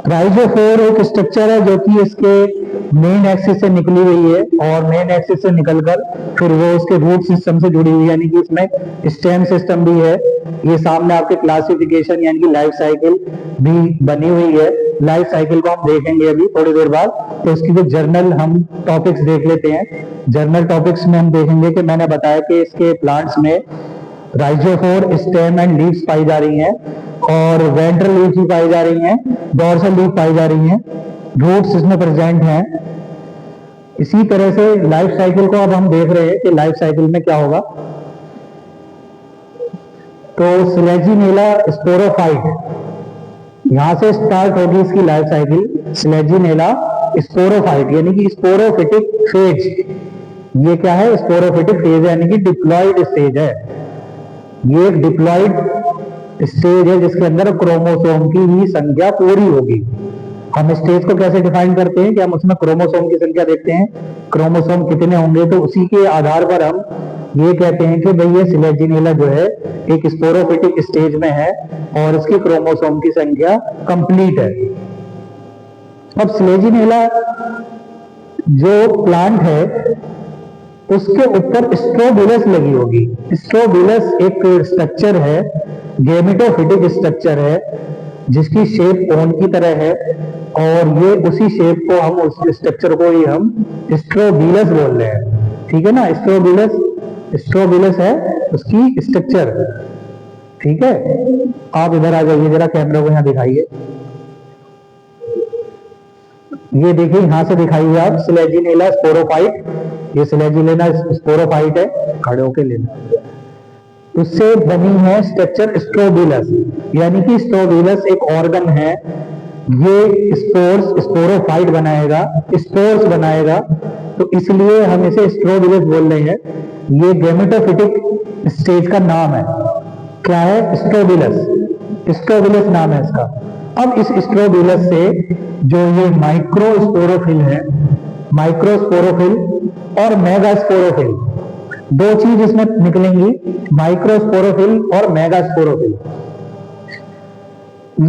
राइजोफोर एक स्ट्रक्चर है जो कि इसके मेन एक्सिस से निकली हुई है और मेन एक्सिस से निकलकर फिर वो उसके रूट सिस्टम से जुड़ी हुई है, यानी कि इसमें स्टेम सिस्टम भी है। ये सामने आपके क्लासिफिकेशन यानी कि लाइफ साइकिल भी बनी हुई है। लाइफ साइकिल को हम देखेंगे अभी थोड़ी देर बाद। तो इसकी जो जर्नल हम टॉपिक्स देख लेते हैं। जर्नल टॉपिक्स में हम देखेंगे कि मैंने बताया कि इसके प्लांट्स में राइजोफोर, स्टेम एंड लीव्स पाई जा रही हैं और वेंट्रल लीव्स भी पाई जा रही हैं, डोर्सल लीफ पाई जा रही हैं, रूट्स इसमें प्रेजेंट हैं। इसी तरह से लाइफ साइकिल को अब हम देख रहे हैं कि लाइफ साइकिल में क्या होगा। तो स्लेजिनेला स्पोरोफाइट, यहां से स्टार्ट होगी इसकी लाइफ साइकिल। स्लेजिनेला स्पोरोफाइट यानी कि स्पोरोफिटिक फेज। ये क्या है, स्पोरोफिटिक फेज यानी कि डिप्लॉयड स्टेज है। ये एक डिप्लॉयड स्टेज है जिसके अंदर क्रोमोसोम की ही संख्या पूरी होगी। हम स्टेज को कैसे डिफाइन करते हैं कि हम उसमें क्रोमोसोम की संख्या देखते हैं, क्रोमोसोम कितने होंगे, तो उसी के आधार पर हम ये कहते हैं कि भाई ये स्लेजिनेला जो है एक स्पोरोफिटिक स्टेज में है और इसकी क्रोमोसोम की संख्या कंप्लीट है। अब स्लेजिनेला जो प्लांट है उसके ऊपर स्ट्रोबिलस लगी होगी। स्ट्रोबिलस एक स्ट्रक्चर है, गेमेटोफिटिक स्ट्रक्चर है जिसकी शेप कोन की तरह है और ये उसी शेप को हम, उस स्ट्रक्चर को ही हम स्ट्रोबिलस बोल रहे हैं। ठीक है ना, स्ट्रोबिलस है उसकी स्ट्रक्चर। ठीक है, आप इधर आ जाइए जरा, कैमरा को यहां दिखाइए। ये देखिए यहां से दिखाइए आप, स्लेजिनेला स्पोरोफाइट। ये स्लेजिनेला स्पोरोफाइट है, खड़े होके लेना। उससे बनी है स्ट्रक्चर स्ट्रोबिलस, यानी कि स्ट्रोबिलस एक ऑर्गन है। ये स्पोर्स, स्पोरोफाइट बनाएगा, स्पोर्स बनाएगा, तो इसलिए हम इसे स्ट्रोबिलस बोल रहे हैं। ये गेमेटोफिटिक स्टेज का नाम है। क्या है, स्ट्रोबिलस। स्ट्रोबिलस नाम है इसका। अब इस स्ट्रोबिलस से जो ये माइक्रोस्पोरोफिल है, माइक्रोस्पोरोफिल और मेगास्पोरोफिल, दो चीज इसमें निकलेंगी, माइक्रोस्पोरोफिल और मेगास्पोरोफिल।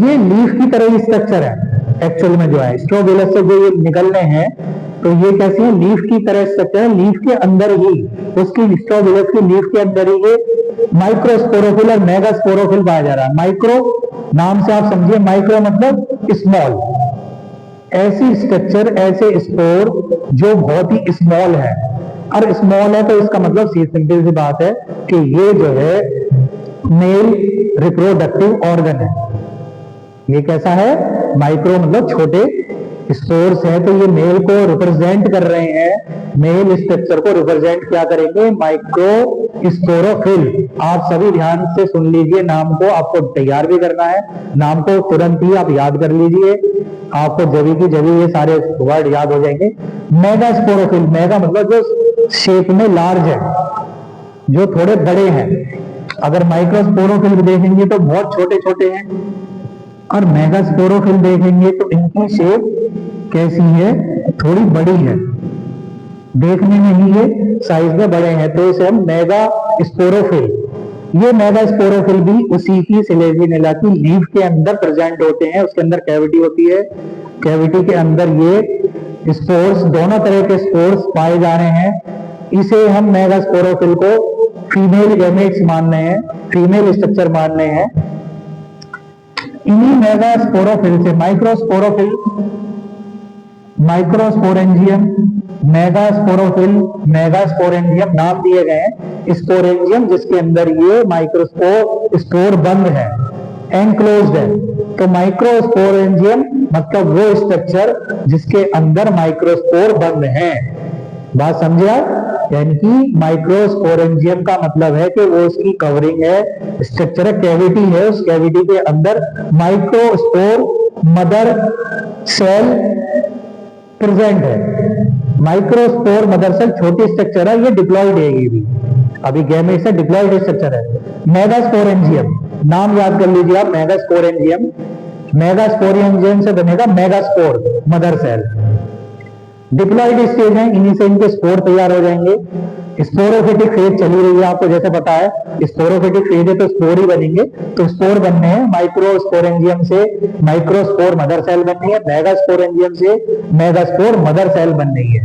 ये लीफ की तरह ही स्ट्रक्चर है एक्चुअल में, जो है स्ट्रोबिलस से जो ये निकलने हैं, तो ये कैसी है, लीफ की तरह स्ट्रक्चर है। लीफ के अंदर ही, उसकी स्ट्रोबिलस की लीफ के अंदर ही ये माइक्रोस्पोरोफिल और मेगास्पोरोफिल पाया जा रहा है। माइक्रो नाम से आप समझिए, माइक्रो मतलब स्मॉल, ऐसी स्ट्रक्चर, ऐसे स्पोर जो बहुत ही स्मॉल है। और स्मॉल है तो इसका मतलब सिंपल सी बात है कि ये जो है मेल रिप्रोडक्टिव ऑर्गन है। ये कैसा है? माइक्रो मतलब छोटे स्पोर्स हैं, तो ये मेल को रिप्रेजेंट कर रहे हैं। मेल स्ट्रक्चर को रिप्रेजेंट क्या करेंगे? Micro sporophyll. आप सभी ध्यान से सुन लीजिए, नाम को आपको तैयार भी करना है, नाम को तुरंत ही आप याद कर लीजिए, आपको जभी की जभी ये सारे वर्ड याद हो जाएंगे। मेगा स्पोरोफिल, मेगा मतलब जो शेप में लार्ज है, जो थोड़े बड़े हैं। अगर माइक्रो स्पोरोफिल देखेंगे तो बहुत छोटे छोटे हैं, और मेगा स्पोरोफिल देखेंगे तो इनकी शेप कैसी है? थोड़ी बड़ी है, देखने में ही ये साइज में बड़े हैं, तो इसे हम मेगा स्पोरोफिल। ये मेगा स्पोरोफिल भी उसी की सिलेजिनेला की लीफ के अंदर प्रेजेंट होते हैं। उसके अंदर कैविटी होती है, कैविटी के अंदर ये स्पोर्स, दोनों तरह के स्पोर्स पाए जा रहे हैं। इसे हम मेगा स्पोरोफिल को फीमेल गैमेट्स मान रहे हैं, फीमेल स्ट्रक्चर मान रहे हैं। इन्हीं मेगास्पोरोफिल से माइक्रोस्पोरोफिल, माइक्रोस्पोरेंजियम, मेगास्पोरोफिल, मेगास्पोरेंजियम नाम दिए गए हैं। स्पोरेंजियम जिसके अंदर ये स्पोर बंद है, एनक्लोज्ड है, तो माइक्रोस्पोरेंजियम मतलब वो स्ट्रक्चर जिसके अंदर माइक्रोस्पोर बंद है। बात समझे आप? यानी कि माइक्रोस्पोरेंजियम का मतलब है कि वो उसकी कवरिंग है, स्ट्रक्चर है, कैविटी है, उस कैविटी के अंदर माइक्रोस्पोर मदर सेल प्रेजेंट है। माइक्रोस्पोर मदर सेल छोटी स्ट्रक्चर है, ये डिप्लॉयड है, ये भी अभी गैमेट से डिप्लॉयड स्ट्रक्चर है। मेगास्पोरेंजियम नाम याद कर लीजिए आप, मेगास्पोरेंजियम, मेगास्पोरेंजियम से बनेगा megaspore mother cell. Diploid stage है, इन्हीं से इनके स्पोर तैयार हो जाएंगे। स्पोरोफिटिक फेज चली रही है, आपको जैसे पता है स्पोरोफिटिक फेज है तो स्पोर ही बनेंगे, तो स्पोर बनने हैं। माइक्रोस्पोरेंजियम से माइक्रोस्पोर मदर सेल बननी है, मेगास्पोरेंजियम से मेगास्पोर मदर सेल बन रही है।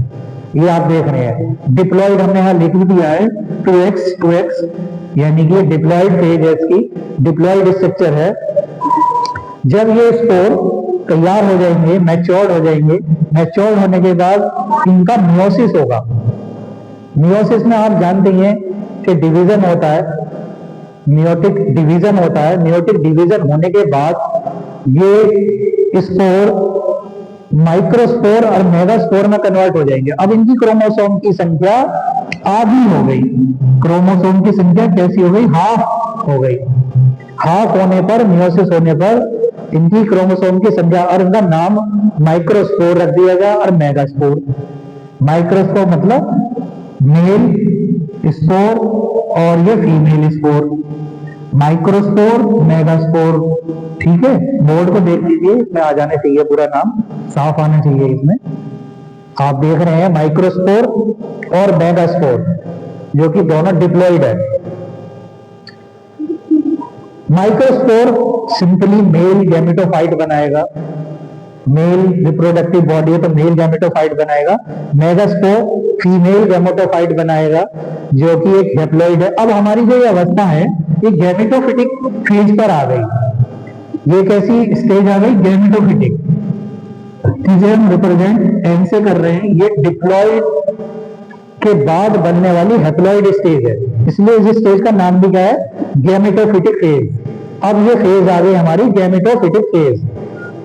ये आप देख रहे हैं। डिप्लॉयड हमने यहां लिख दिया है 2x, यानी कि डिप्लॉयड फेज है, इसकी डिप्लॉयड स्ट्रक्चर है। जब ये स्पोर तैयार हो जाएंगे, मैच्योर्ड हो जाएंगे, मैच्योर्ड होने के बाद इनका मियोसिस होगा। मियोसिस में आप जानते हैं कि डिवीजन होता है, मियोटिक डिवीजन होता है। मियोटिक डिवीजन होने के बाद ये स्पोर माइक्रोस्पोर और मेगास्पोर में कन्वर्ट हो जाएंगे। अब इनकी क्रोमोसोम की संख्या आधी हो गई। क्रोमोसोम की संख्या कैसी हो गई? हाफ हो गई। हाफ होने पर, मियोसिस होने पर इनकी क्रोमोसोम की संख्या, और इनका नाम माइक्रोस्पोर रख दिया गया और मेगास्पोर। माइक्रोस्पोर मतलब मेल स्पोर और ये फीमेल स्पोर, माइक्रोस्पोर, मेगास्पोर। ठीक है, बोर्ड को देख लीजिए, इसमें आ जाने चाहिए, पूरा नाम साफ आना चाहिए इसमें। आप देख रहे हैं माइक्रोस्पोर और मेगास्पोर, जो कि दोनों डिप्लॉयड है। माइक्रोस्पोर सिंपली मेल गैमेटोफाइट बनाएगा, मेल रिप्रोडक्टिव बॉडी है तो मेल गैमेटोफाइट बनाएगा। मेगास्पोर फीमेल गैमेटोफाइट बनाएगा, जो कि एक हैप्लॉइड है। अब हमारी जो ये अवस्था है, ये गैमेटोफिटिक फेज पर आ गई। ये कैसी स्टेज आ गई? गैमेटोफिटिक, जिसे हम रिप्रेजेंट एन से कर रहे हैं। ये डिप्लॉयड के बाद बनने वाली हैप्लॉइड स्टेज है, इसलिए इस स्टेज का नाम भी क्या है? Gametophytic phase. अब ये फेज आ गई हमारी गैमेटोफिटिक फेज।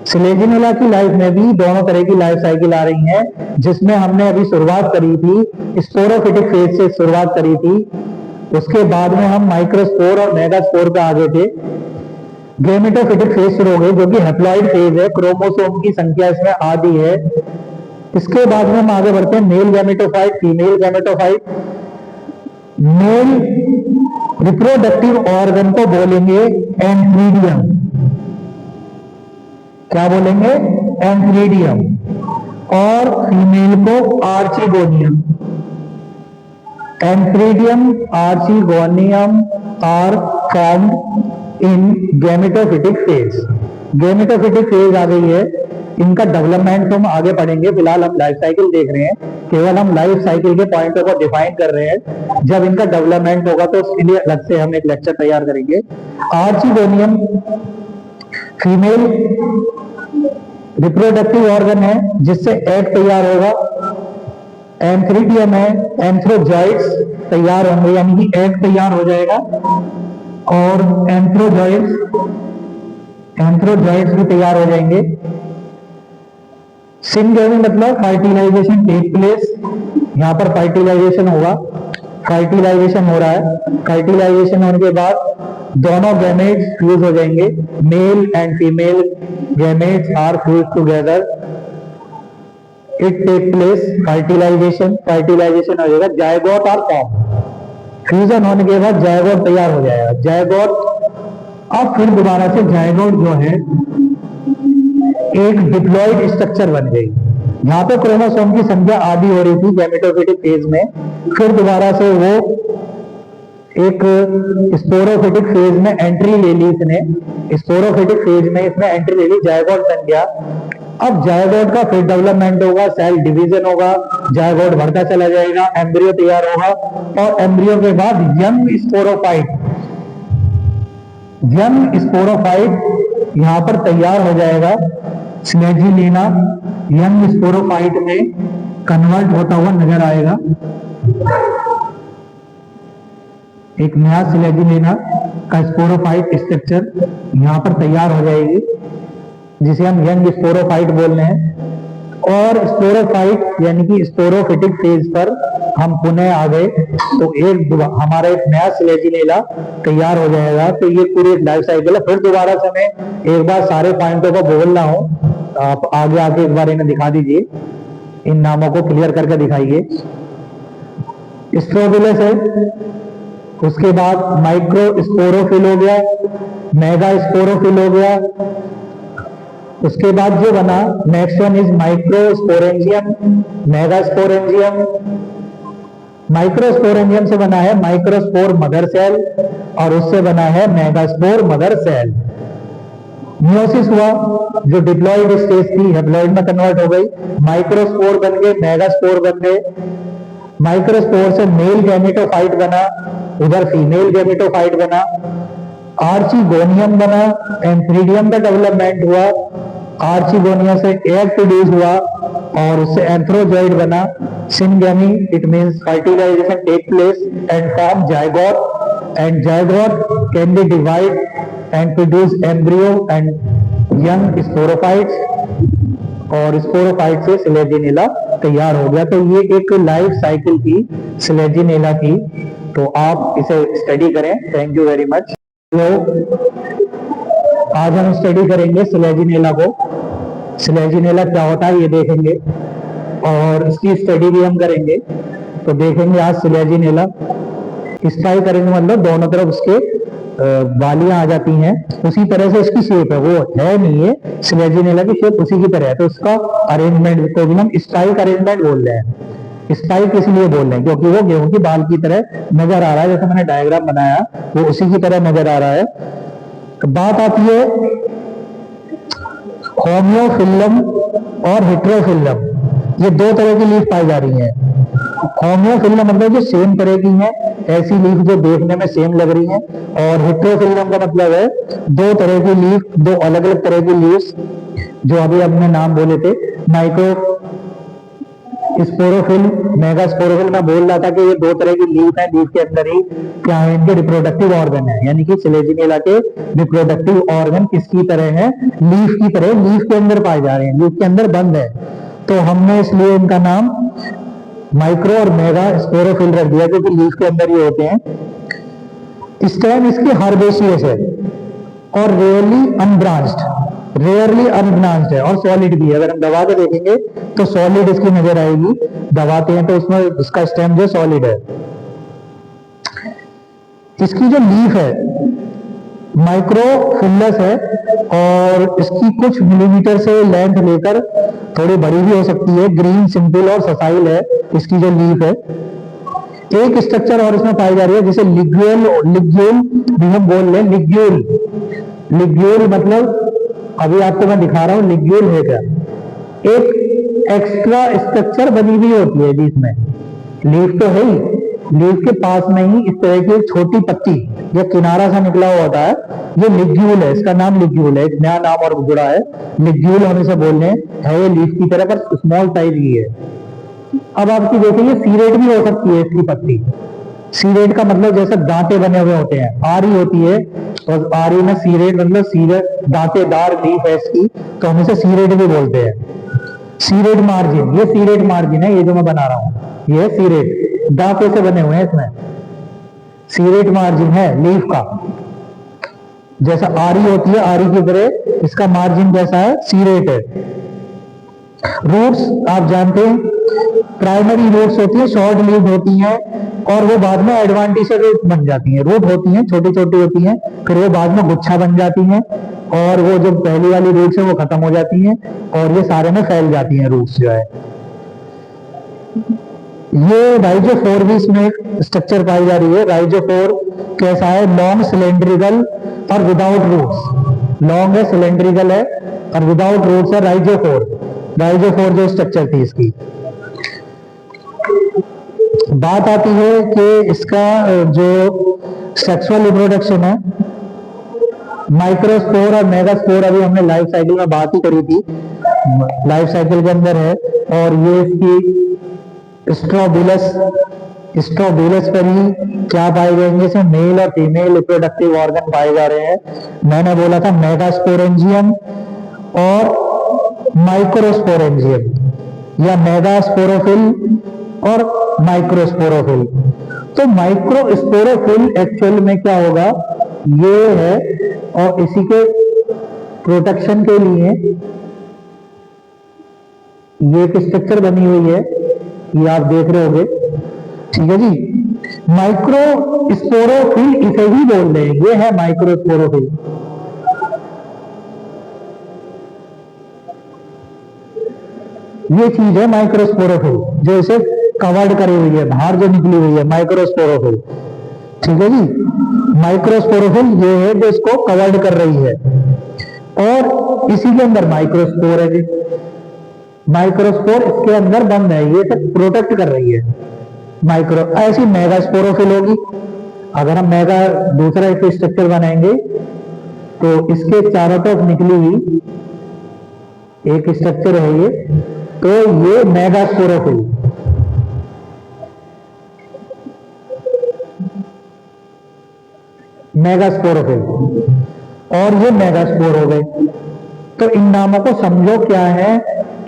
सिलेजिनेला की लाइफ में भी दोनों तरह की लाइफ साइकिल आ रही है, जिसमें हमने अभी शुरुआत करी थी स्पोरोफिटिक फेज से शुरुआत करी थी। उसके बाद में हम माइक्रोस्पोर और मेगास्पोर पे आ गए थे। गैमेटोफिटिक फेज शुरू हो गई, जो कि हैप्लॉइड फेज है। क्रोमोसोम की संख्या इसमें आधी है। इसके बाद में हम आगे बढ़ते हैं male gametophyte, female gametophyte. Male reproductive organ को बोलेंगे एंथ्रीडियम। क्या बोलेंगे? एंथ्रीडियम। और फीमेल को archegonium. Antheridium, archegonium are formed in gametophytic phase. Gametophytic phase आ गई है। इनका डेवलपमेंट तो हम आगे पढ़ेंगे, फिलहाल हम लाइफ साइकिल देख रहे हैं, केवल हम लाइफ साइकिल के पॉइंटों को डिफाइन कर रहे हैं। जब इनका डेवलपमेंट होगा तो उसके लिए अलग से हम एक लेक्चर तैयार करेंगे। आर्चिगोनियम फीमेल रिप्रोडक्टिव ऑर्गन है जिससे एग तैयार होगा। एंथ्रीडियम है, एंथ्रोजॉइड्स तैयार होंगे, यानी कि एग तैयार हो जाएगा। और एंथ्रोजॉइड्स भी तैयार हो जाएंगे। सिंगेमी मतलब फर्टिलाइजेशन टेक प्लेस, यहां पर फर्टिलाइजेशन होगा, फर्टिलाइजेशन हो रहा है। फर्टिलाइजेशन होने के बाद दोनों गैमेट्स फ्यूज हो जाएंगे, male and female gametes are fuse together, it take place fertilisation हो जाएगा, जायगोट और फॉर्म। फ्यूजन होने के बाद जायगोट तैयार हो जाएगा। जायगोट, अब फिर दोबारा से जायगोट जो है एक डिप्लॉइड स्ट्रक्चर बन गई। यहां पे क्रोमोसोम की संख्या आधी हो रही थी गैमेटोफिटिक फेज में, फिर दोबारा से वो एक स्पोरोफिटिक फेज में एंट्री ले ली इसने, स्पोरोफिटिक फेज में इसने एंट्री ले ली, जायगोट बन गया। अब जायगोट का फिर डेवलपमेंट होगा, सेल डिवीजन होगा, जायगोट बढ़ता चला जाएगा, एम्ब्रियो तैयार होगा, और एम्ब्रियो के बाद यंग स्पोरोफाइट यहां पर तैयार हो जाएगा। स्लेजिलेना यंग स्पोरोफाइट में कन्वर्ट होता हुआ नजर आएगा। एक नया स्लेजिलेना का स्पोरोफाइट स्ट्रक्चर यहां पर तैयार हो जाएगी, जिसे हम यंग स्पोरोफाइट बोल रहे हैं। और स्पोरोफाइट यानी कि स्पोरोफिटिक फेज पर हम पुनः आ गए, तो हमारा एक नया स्लेजिलेला तैयार हो जाएगा। तो ये पूरी एक लाइफ साइकिल है। फिर दोबारा से मैं एक बार सारे पॉइंटों को बोल रहा हूं, आप आगे आके एक बार इन्हें दिखा दीजिए, इन नामों को क्लियर करके दिखाइए। स्ट्रोबिलस है, उसके बाद माइक्रो स्पोरोफिल हो गया, मेगा स्पोरोफिल हो गया, उसके बाद जो बना next one is microsporangium, megasporangium. Microsporangium से बना है माइक्रोस्पोर मदर सेल, और उससे बना है मेगास्पोर मदर सेल। मियोसिस हुआ, जो डिप्लॉइड स्टेज थी हैप्लॉइड में कन्वर्ट हो गई, माइक्रोस्पोर बन गए, मेगास्पोर बन गए। माइक्रोस्पोर से मेल गैमेटोफाइट बना, उधर फीमेल गैमेटोफाइट बना, आर्चिगोनियम बना, एंथ्रीडियम का डेवलपमेंट हुआ, आर्चिगोनिया से एग प्रोड्यूस हुआ और उससे एंथ्रोजॉइड बना। Syngamy it means fertilisation take place and form zygote, and zygote can be divide and produce embryo and young sporophytes, और स्पोरोफाइट से स्लेजिनेला तैयार हो गया। तो ये एक लाइफ साइकिल थी स्लेजिनेला की, तो आप इसे स्टडी करें। Thank you very much. आज हम स्टडी करेंगे स्लेजिनेला को, स्लेजिनेला क्या होता है ये देखेंगे, और इसकी स्टडी भी हम करेंगे। तो देखेंगे आज स्लेजिनेला, स्टाइल करेंगे, मतलब दोनों तरफ उसके बालियां आ जाती हैं, उसी तरह से इसकी शेप है, वो है नहीं है स्लेजिनेला की शेप उसी की तरह है। तो उसका अरेंजमेंट को भी हम स्टाइल अरेंजमेंट बोल रहे हैं। स्पाइक इसलिए बोल रहे हैं क्योंकि वो गेहूं की बाल की तरह नजर आ रहा है, जैसे मैंने डायग्राम बनाया वो उसी की तरह नजर आ रहा है। तो बात आती है होम्योफिल्लम और हेट्रोफिल्लम, ये दो तरह की लीफ पाई जा रही हैं। होम्योफिल्लम मतलब जो सेम तरह की हैं, ऐसी लीफ जो देखने में सेम लग रही हैं, और हेट्रोफिल्लम का मतलब है दो तरह की लीफ, दो अलग अलग तरह की लीव्स, जो अभी हमने नाम बोले थे माइक्रो स्पोरोफिल, मेगा स्पोरोफिल। मैं बोल रहा था कि ये दो तरह की लीफ है, लीफ के अंदर ही क्या है, इनके रिप्रोडक्टिव ऑर्गन है, यानी कि स्लेजिनेला के रिप्रोडक्टिव ऑर्गन किसकी तरह है, लीफ की तरह, लीफ के अंदर पाए जा रहे हैं, लीफ के अंदर बंद है। तो हमने इसलिए इनका नाम माइक्रो और मेगा स्पोरोफिल रख दिया क्योंकि लीफ के अंदर ही होते हैं। स्टेम इसकी हर्बेशियस है और रेयरली अनब्रांच्ड है, और सॉलिड भी है। अगर हम दबा के देखेंगे तो सॉलिड इसकी नजर आएगी, दबाते हैं तो उसमें उसका स्टेम जो सॉलिड है। इसकी जो लीफ है माइक्रोफिल्लस है, और इसकी कुछ मिलीमीटर से लेंथ लेकर थोड़ी बड़ी भी हो सकती है। ग्रीन, सिंपल और ससाइल है इसकी जो लीफ है। एक स्ट्रक्चर और इसमें पाई जा रही है जिसे लिग्यूल भी हम बोल रहे हैं। लिग्यूल मतलब अभी आपको मैं दिखा रहा हूं लिग्यूल है क्या, एक एक्स्ट्रा स्ट्रक्चर बनी हुई होती है बीच में, लीफ तो है ही लीफ के पास में ही इस तरह की एक छोटी पत्ती या किनारा सा निकला हुआ होता है, ये लिग्यूल है, इसका नाम लिग्यूल है, एक नया नाम और जुड़ा है, लिग्यूल हम इसे बोल रहे हैं, ये लीफ की तरह पर स्मॉल साइज की है। अब आपकी देखिए सीरेट भी हो सकती है इसकी पत्ती। सीरेट का मतलब जैसे दांते बने हुए होते हैं, आरी होती है और आरी में सीरेट मतलब सीरेट दांतेदार लीफ है इसकी, तो हम इसे सीरेट भी बोलते हैं। सीरेट मार्जिन, ये सीरेट मार्जिन है, ये जो मैं बना रहा हूं ये सीरेट, दांतों से बने हुए हैं इसमें, सीरेट मार्जिन है लीफ का। जैसा आरी होती है, आरी की तरह इसका मार्जिन जैसा है, सीरेट है। रूट्स आप जानते हैं, प्राइमरी रूट्स होती है, शॉर्ट लीव होती हैं और वो बाद में एडवांटिशियल रूट बन जाती हैं। रूट होती हैं, छोटी छोटी होती हैं, फिर वो बाद में गुच्छा बन जाती हैं और वो जो पहली वाली रूट्स है वो खत्म हो जाती हैं और ये सारे में फैल जाती हैं रूट्स जो है। ये राइजोफोर भी इसमें स्ट्रक्चर पाई जा रही है। राइजोफोर कैसा है? लॉन्ग सिलेंड्रिकल और विदाउट रूट्स, लॉन्ग है, सिलेंड्रिकल है और विदाउट रूट्स है राइजोफोर। राइजोफोर जो स्ट्रक्चर थी इसकी। बात आती है कि इसका जो सेक्सुअल रिप्रोडक्शन है, माइक्रोस्पोर और मेगास्पोर, अभी हमने लाइफ साइकिल में बात ही करी थी, लाइफ साइकिल के अंदर है और ये इसकी स्ट्रोबिलस पर ही क्या पाए जाएंगे, इसमें मेल और फीमेल रिप्रोडक्टिव ऑर्गन पाए जा रहे हैं। मैंने बोला था मेगास्पोरेंजियम और माइक्रोस्पोरेंजियम या मेगास्पोरोफिल और माइक्रोस्पोरोफिल। तो माइक्रोस्पोरोफिल एक्चुअल में क्या होगा, ये है और इसी के प्रोटेक्शन के लिए ये एक स्ट्रक्चर बनी हुई है, ये आप देख रहे होंगे, ठीक है जी। माइक्रोस्पोरोफिल इसे ही बोल रहे हैं, ये है माइक्रोस्पोरोफिल। ये चीज है माइक्रोस्पोरोफिल जो इसे कवर्ड करी हुई है, बाहर जो निकली हुई है माइक्रोस्पोरोफिल, ठीक है जी। माइक्रोस्पोरोफिल ये है जो इसको कवर्ड कर रही है और इसी के अंदर माइक्रोस्पोर है जी। माइक्रोस्पोर इसके अंदर बंद है, ये सब प्रोटेक्ट कर रही है माइक्रो। ऐसी मेगास्पोरोफिल होगी। अगर हम मेगा दूसरा एक स्ट्रक्चर बनाएंगे तो इसके चारों तरफ निकली हुई एक स्ट्रक्चर है ये, तो ये मेगास्पोरोफिल। मेगास्पोरोफिल और ये मेगास्पोर हो गए। तो इन नामों को समझो क्या है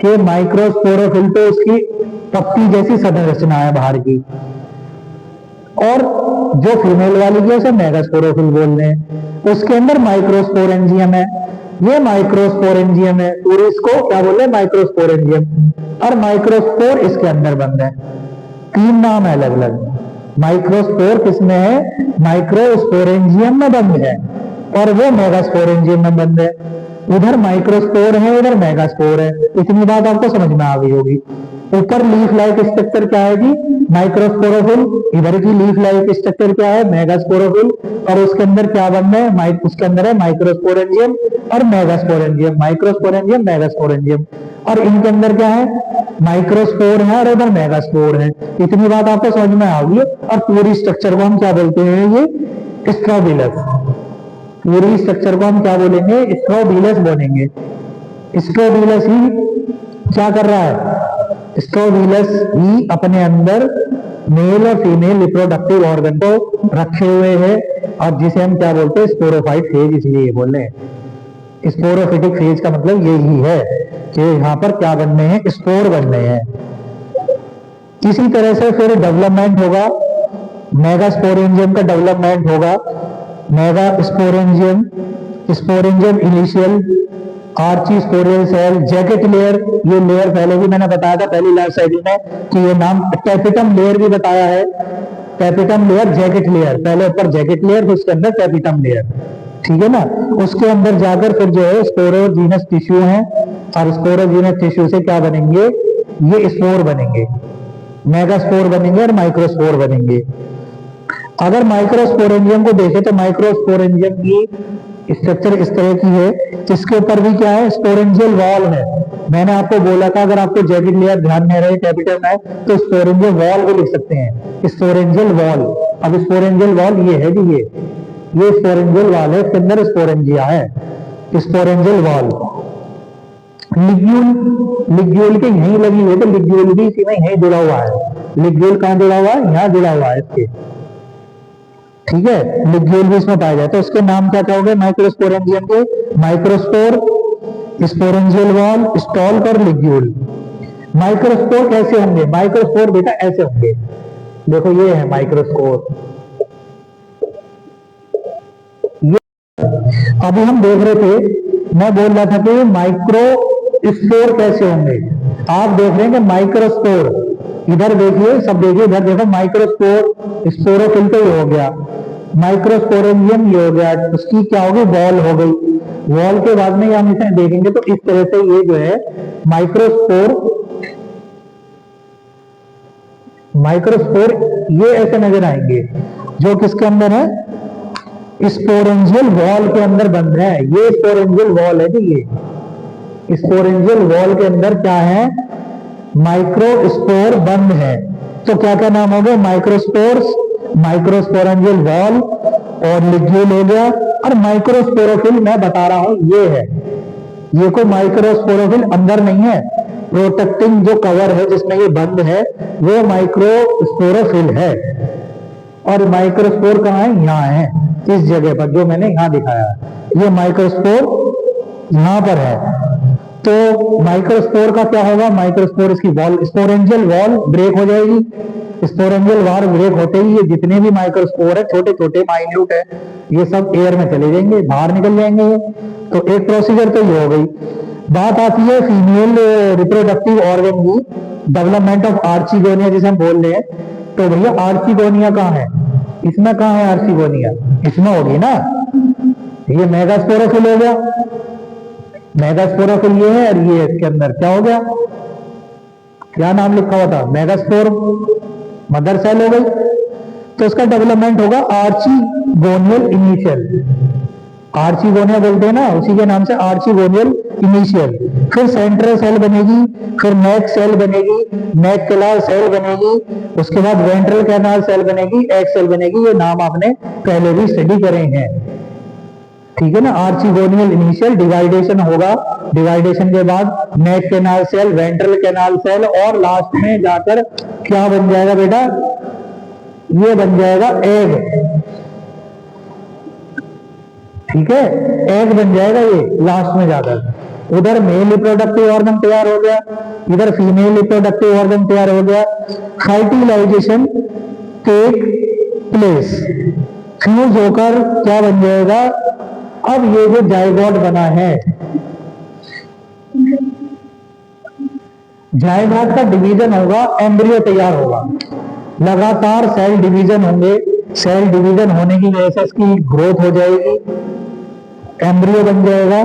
कि माइक्रोस्पोरोफिल पे उसकी पत्ती जैसी संरचना है बाहर की, और जो फीमेल वाली है उसे मेगास्पोरोफिल बोल रहे हैं। उसके अंदर माइक्रोस्पोरेंजियम है, ये माइक्रोस्पोरेंजियम है, पूरे इसको क्या बोल रहे हैं, माइक्रोस्पोरेंजियम, और माइक्रोस्पोर इसके अंदर बंद है। तीन नाम है अलग अलग। माइक्रोस्पोर किसमें है? माइक्रोस्पोरेंजियम में बंद है और वो मेगास्पोरेंजियम में बंद है। उधर माइक्रोस्पोर है, उधर मेगास्पोर है। इतनी बात आपको समझ में आ गई होगी। ऊपर लीफ लाइक स्ट्रक्चर क्या है जी? माइक्रोस्पोरोफिल। इधर की लीफ लाइक स्ट्रक्चर क्या है? मेगास्पोरोफिल। और उसके अंदर क्या बंद है? उसके अंदर है माइक्रोस्पोरेंजियम और मेगास्पोरेंजियम, माइक्रोस्पोरेंजियम मेगास्पोरेंजियम। और इनके अंदर क्या है? माइक्रोस्पोर है और उधर मेगास्पोर है। इतनी बात आपको समझ में आ गई। और पूरी स्ट्रक्चर को हम क्या बोलते हैं? ये स्ट्रोबिलस। पूरी स्ट्रक्चर को हम क्या बोलेंगे? स्ट्रोबिलस बोलेंगे। स्ट्रोबिलस ही क्या कर रहा है? स्ट्रोबिलस ही अपने अंदर मेल और फीमेल रिप्रोडक्टिव ऑर्गन को रखे हुए है और जिसे हम क्या बोलते हैं? स्पोरोफाइट फेज, इसलिए ये बोल रहे हैं। स्पोरोफिटिक फेज का मतलब यही है कि यहाँ पर क्या बनने हैं? स्पोर बनने हैं। इसी तरह से फिर डेवलपमेंट होगा, मेगास्पोरेंजियम का डेवलपमेंट होगा। Megasporangium, sporangium initial, archesporial cell, jacket layer. ये लेयर पहले भी मैंने बताया था पहली लाइफ साइकिल में कि ये नाम टैपिटम लेयर भी बताया है। टैपिटम लेयर, जैकेट लेयर, पहले ऊपर जैकेट लेयर फिर उसके अंदर टैपिटम लेयर, ठीक है ना। उसके अंदर जाकर फिर जो है स्पोरोजीनस टिश्यू है और स्पोरोजीनस टिश्यू से क्या बनेंगे? ये स्पोर बनेंगे, मेगास्पोर बनेंगे और माइक्रोस्पोर बनेंगे। अगर माइक्रोस्पोरेंजियम को देखें तो माइक्रोस्पोरेंजियम की स्ट्रक्चर इस तरह की है। इसके ऊपर भी क्या है, स्पोरेंजियल वॉल है। मैंने आपको बोला था अगर आपको जैकेट लेयर ध्यान में रहे कैपिटल में तो स्पोरेंजियल वॉल भी लिख सकते हैं, स्पोरेंजियल वॉल। अब स्पोरेंजियल वॉल ये है जी, ये स्पोरेंजियल वॉल है, इसके अंदर स्पोरेंजिया है, स्पोरेंजियल वॉल। लिग्यूल, लिग्यूल के यहीं लगी हुई है, तो लिग्यूल भी इसी में यहीं जुड़ा हुआ है। लिग्यूल कहाँ जुड़ा हुआ है, यहाँ जुड़ा हुआ है इसके, ठीक है। लिग्यूल भी इसमें पाया जाए, तो उसके नाम क्या क्या हो गए माइक्रोस्पोरेंजियम के, माइक्रोस्पोर, स्पोरेंजियल वॉल, स्टॉल और लिग्यूल। माइक्रोस्पोर कैसे होंगे, माइक्रोस्पोर बेटा ऐसे होंगे, देखो ये है माइक्रोस्पोर। अभी हम देख रहे थे, मैं बोल रहा था कि माइक्रो स्पोर कैसे होंगे। आप देख रहे हैं कि माइक्रोस्पोर, इधर देखिए, सब देखिए, इधर देखो माइक्रोस्पोर, स्पोरोफिल तो ये हो गया, माइक्रोस्पोरेंजियम ये हो गया, उसकी क्या होगी, वॉल हो गई। वॉल के बाद में हम इसे देखेंगे तो इस तरह से ये जो है माइक्रोस्पोर, माइक्रोस्पोर ये ऐसे नजर आएंगे, जो किसके अंदर है, स्पोरेंजियल वॉल के अंदर बंद है। ये स्पोरेंजियल वॉल है जी, ये स्पोरेंजियल वॉल के अंदर क्या है, माइक्रोस्पोर बंद है। तो क्या क्या नाम हो गए, माइक्रोस्पोर्स, माइक्रोस्पोरेंजियल वॉल और लिग्यूल हो गया। और माइक्रोस्पोरोफिल मैं बता रहा हूं ये है, ये कोई माइक्रोस्पोरोफिल अंदर नहीं है, प्रोटेक्टिंग जो कवर है जिसमें ये बंद है वो माइक्रोस्पोरोफिल है। और माइक्रोस्पोर कहाँ है, यहाँ है, इस जगह पर जो मैंने यहाँ दिखाया, ये माइक्रोस्पोर यहाँ पर है। तो माइक्रोस्पोर का क्या होगा, माइक्रोस्पोर इसकी वॉल, स्पोरेंजियल वॉल ब्रेक हो जाएगी। स्पोरेंजियल वॉल ब्रेक होते ही ये जितने भी माइक्रोस्पोर है, छोटे छोटे माइन्यूट है, ये सब एयर में चले जाएंगे, बाहर निकल जाएंगे ये। तो एक प्रोसीजर तो ये हो गई। बात आती है फीमेल रिप्रोडक्टिव ऑर्गन की, डेवलपमेंट ऑफ आर्चिगोनिया जिसे हम बोल रहे हैं। तो भैया आर्चिगोनिया कहाँ है, इसमें कहाँ है आर्चिगोनिया, इसमें होगी ना, ये मेगास्पोरोफिल हो गया, मेगास्पोरोफिल ये है, और ये इसके अंदर क्या हो गया, क्या नाम लिखा हुआ था, मेगास्पोर, मदर सेल हो गई। तो इसका डेवलपमेंट होगा आर्चिगोनियल इनिशियल, आर्चिगोनिया बोलते हैं ना, उसी के नाम से आर्चिगोनियल इनिशियल। फिर सेंट्रल सेल बनेगी, फिर नेक सेल बनेगी, नेक कैनाल सेल बनेगी, उसके बाद वेंट्रल कैनाल सेल बनेगी, एग सेल बनेगी। ये नाम आपने पहले भी स्टडी करे हैं, ठीक है ना। आर्चिगोनियल इनिशियल, डिवाइडेशन होगा, डिवाइडेशन के बाद neck canal cell, ventral canal cell, और लास्ट में जाकर क्या बन जाएगा बेटा, ये बन जाएगा एग, ठीक है, एग बन जाएगा ये लास्ट में जाकर। उधर मेल रिप्रोडक्टिव ऑर्गन तैयार हो गया, इधर फीमेल रिप्रोडक्टिव ऑर्गन तैयार हो गया। फर्टिलाइजेशन टेक प्लेस, फ्यूज होकर क्या बन जाएगा, अब ये जो जाइगोट बना है, जाइगोट का डिवीजन होगा, एम्ब्रियो तैयार होगा, लगातार सेल डिवीजन होंगे, सेल डिवीजन होने की वजह से इसकी ग्रोथ हो जाएगी, एम्ब्रियो बन जाएगा।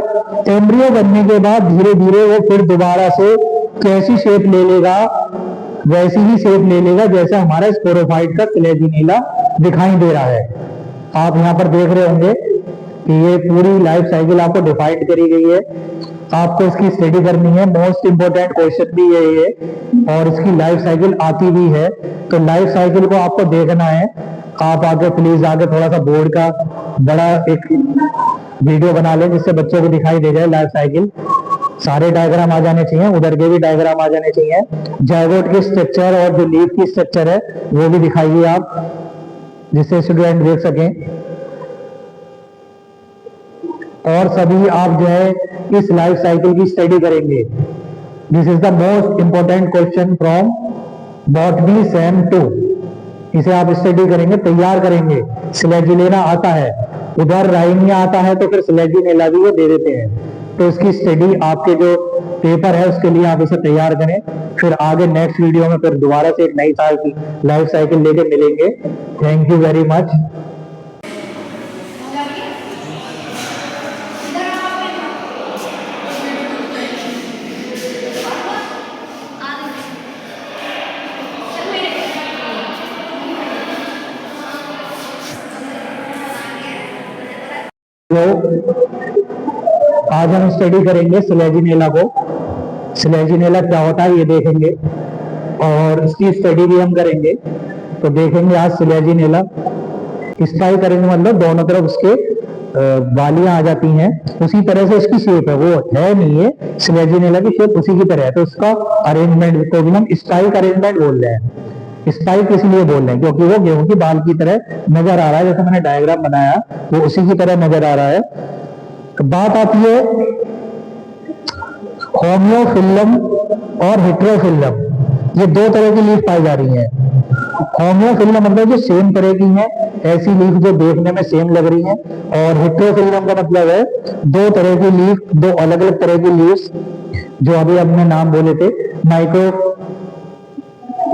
एम्ब्रियो बनने के बाद धीरे धीरे वो फिर दोबारा से कैसी शेप ले लेगा, वैसी ही शेप ले लेगा जैसे हमारा स्पोरोफाइट का स्लेजिनीला दिखाई दे रहा है। आप यहाँ पर देख रहे होंगे कि ये पूरी लाइफ साइकिल आपको डिफाइंड करी गई है, आपको इसकी स्टडी करनी है, मोस्ट इंपोर्टेंट क्वेश्चन भी यही है, और इसकी लाइफ साइकिल आती भी है। तो लाइफ साइकिल को आपको देखना है। आप आगे प्लीज आगे थोड़ा सा बोर्ड का बड़ा एक वीडियो बना लें जिससे बच्चों को दिखाई दे जाए लाइफ साइकिल, सारे डायग्राम आ जाने चाहिए, उधर के भी डायग्राम आ जाने चाहिए, जाइगोट की स्ट्रक्चर और जो लीफ की स्ट्रक्चर है वो भी दिखाइए आप, जिससे स्टूडेंट देख सकें। और सभी आप जो है इस लाइफ साइकिल की स्टडी करेंगे। This is the most important question from botany same 2, इसे आप स्टडी करेंगे, तैयार करेंगे। स्लेजिनेला आता है, उधर राइनिया आता है, तो फिर स्लेजिनेला भी वो दे देते हैं। तो इसकी स्टडी आपके जो पेपर है उसके लिए आप इसे तैयार करें। फिर आगे नेक्स्ट वीडियो में फिर दोबारा से एक नई साल की लाइफ साइकिल लेके मिलेंगे। Thank you very much. आज हम स्टडी करेंगे स्लेजिनेला को। स्लेजिनेला क्या होता है ये देखेंगे और इसकी स्टडी भी हम करेंगे। तो देखेंगे आज स्लेजिनेला, स्टाइल करेंगे मतलब दोनों तरफ उसके वालियां आ जाती हैं, उसी तरह से इसकी शेप है, वो है नहीं है स्लेजिनेला की शेप उसी की तरह है। तो उसका अरेंजमेंट को भी हम स्पाइक अरेंजमेंट बोल रहे हैं। स्पाइक इसलिए बोल रहे हैं क्योंकि वो गेहूं की बाल की तरह नजर आ रहा है, जैसे मैंने डायग्राम बनाया वो उसी की तरह नजर आ रहा है। तो बात आती है होम्योफिल्लम और हेटेरोफिल्लम, ये दो तरह की लीफ पाई जा रही है। होम्योफिल्लम मतलब जो सेम तरह की है, ऐसी लीफ जो देखने में सेम लग रही है, और हेटेरोफिल्लम का मतलब है दो तरह की लीफ, दो अलग अलग तरह की लीव्स, जो अभी हमने नाम बोले थे माइक्रो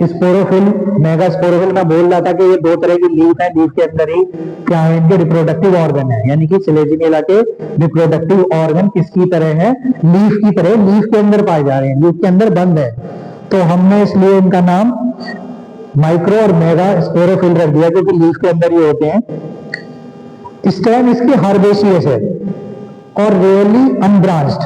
स्पोरोफिल, मेगा स्पोरोफिल। मैं बोल रहा था कि ये दो तरह की लीफ है, लीफ के अंदर ही क्या है, इनके रिप्रोडक्टिव ऑर्गन है, यानी कि स्लेजिनेला के रिप्रोडक्टिव ऑर्गन किसकी तरह है, लीफ की तरह, लीफ के अंदर पाए जा रहे हैं, लीफ के अंदर बंद है। तो हमने इसलिए इनका नाम माइक्रो और मेगा स्पोरोफिल रख दिया क्योंकि लीफ के अंदर ही होते हैं। स्टेम इसकी हर्बेशियस है और रेयरली अनब्रांच्ड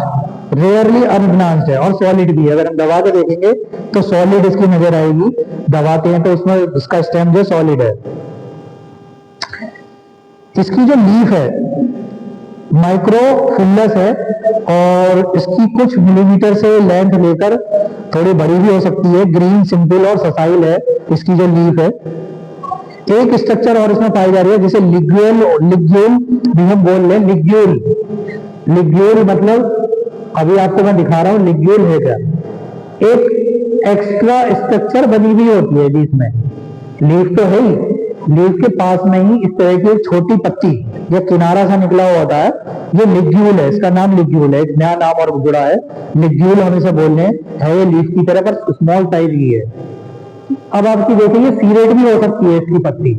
है, और सॉलिड भी है। अगर हम दबा के देखेंगे तो सॉलिड इसकी नजर आएगी, दबाते हैं तो उसमें इसका स्टेम जो सॉलिड है। इसकी जो लीफ है माइक्रोफिल्लस है और इसकी कुछ मिलीमीटर से लेंथ लेकर थोड़ी बड़ी भी हो सकती है। ग्रीन, सिंपल और ससाइल है इसकी जो लीफ है। एक स्ट्रक्चर और इसमें पाई जा रही है जिसे लिग्यूल भी हम बोल रहे हैं। लिग्यूल मतलब अभी आपको मैं दिखा रहा हूं लिग्यूल है क्या, एक एक्स्ट्रा स्ट्रक्चर बनी हुई होती है बीच में। लीफ तो है ही, लीफ के पास में ही इस तरह की छोटी पत्ती या किनारा सा निकला हुआ होता है, ये लिग्यूल है, इसका नाम लिग्यूल है। एक नया नाम और जुड़ा है, लिग्यूल हम इसे बोल रहे हैं। ये लीफ की तरह पर स्मॉल साइज की है। अब आपकी देखिए सीरेट भी हो सकती है इसकी पत्ती।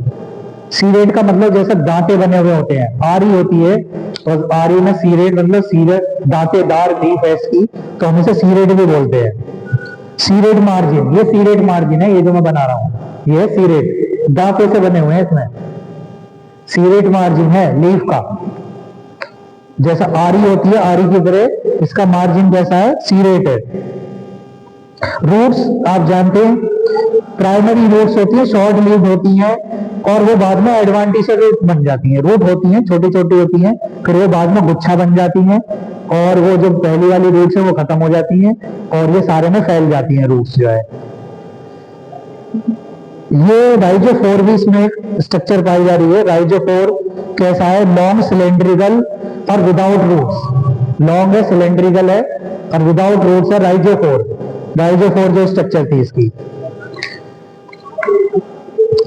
सीरेट का मतलब जैसे दांते बने हुए होते हैं, आरी होती है और आरी में सीरेट मतलब सीरेट दांतेदार लीफ है इसकी, तो हम इसे सीरेट भी बोलते हैं। सीरेट मार्जिन, ये सीरेट मार्जिन है, ये जो मैं बना रहा हूं ये सीरेट, दांते से बने हुए हैं इसमें, सीरेट मार्जिन है लीफ का। जैसा आरी होती है, आरी की तरह इसका मार्जिन जैसा है, सीरेट है। रूट्स आप जानते हैं प्राइमरी रूट्स होती है, शॉर्ट लीव होती हैं, और वो बाद में एडवांटिशियल रूट बन जाती हैं। रूट होती हैं छोटी छोटी होती हैं, फिर वो बाद में गुच्छा बन जाती हैं, और वो जो पहली वाली रूट्स है वो खत्म हो जाती हैं और ये सारे में फैल जाती हैं रूट्स जो है। ये राइजोफोर भी इसमें स्ट्रक्चर पाई जा रही है। राइजोफोर कैसा है, लॉन्ग सिलेंड्रिकल और विदाउट रूट्स, लॉन्ग है, सिलेंड्रिकल है और विदाउट रूट्स है राइजोफोर जो स्ट्रक्चर थी इसकी।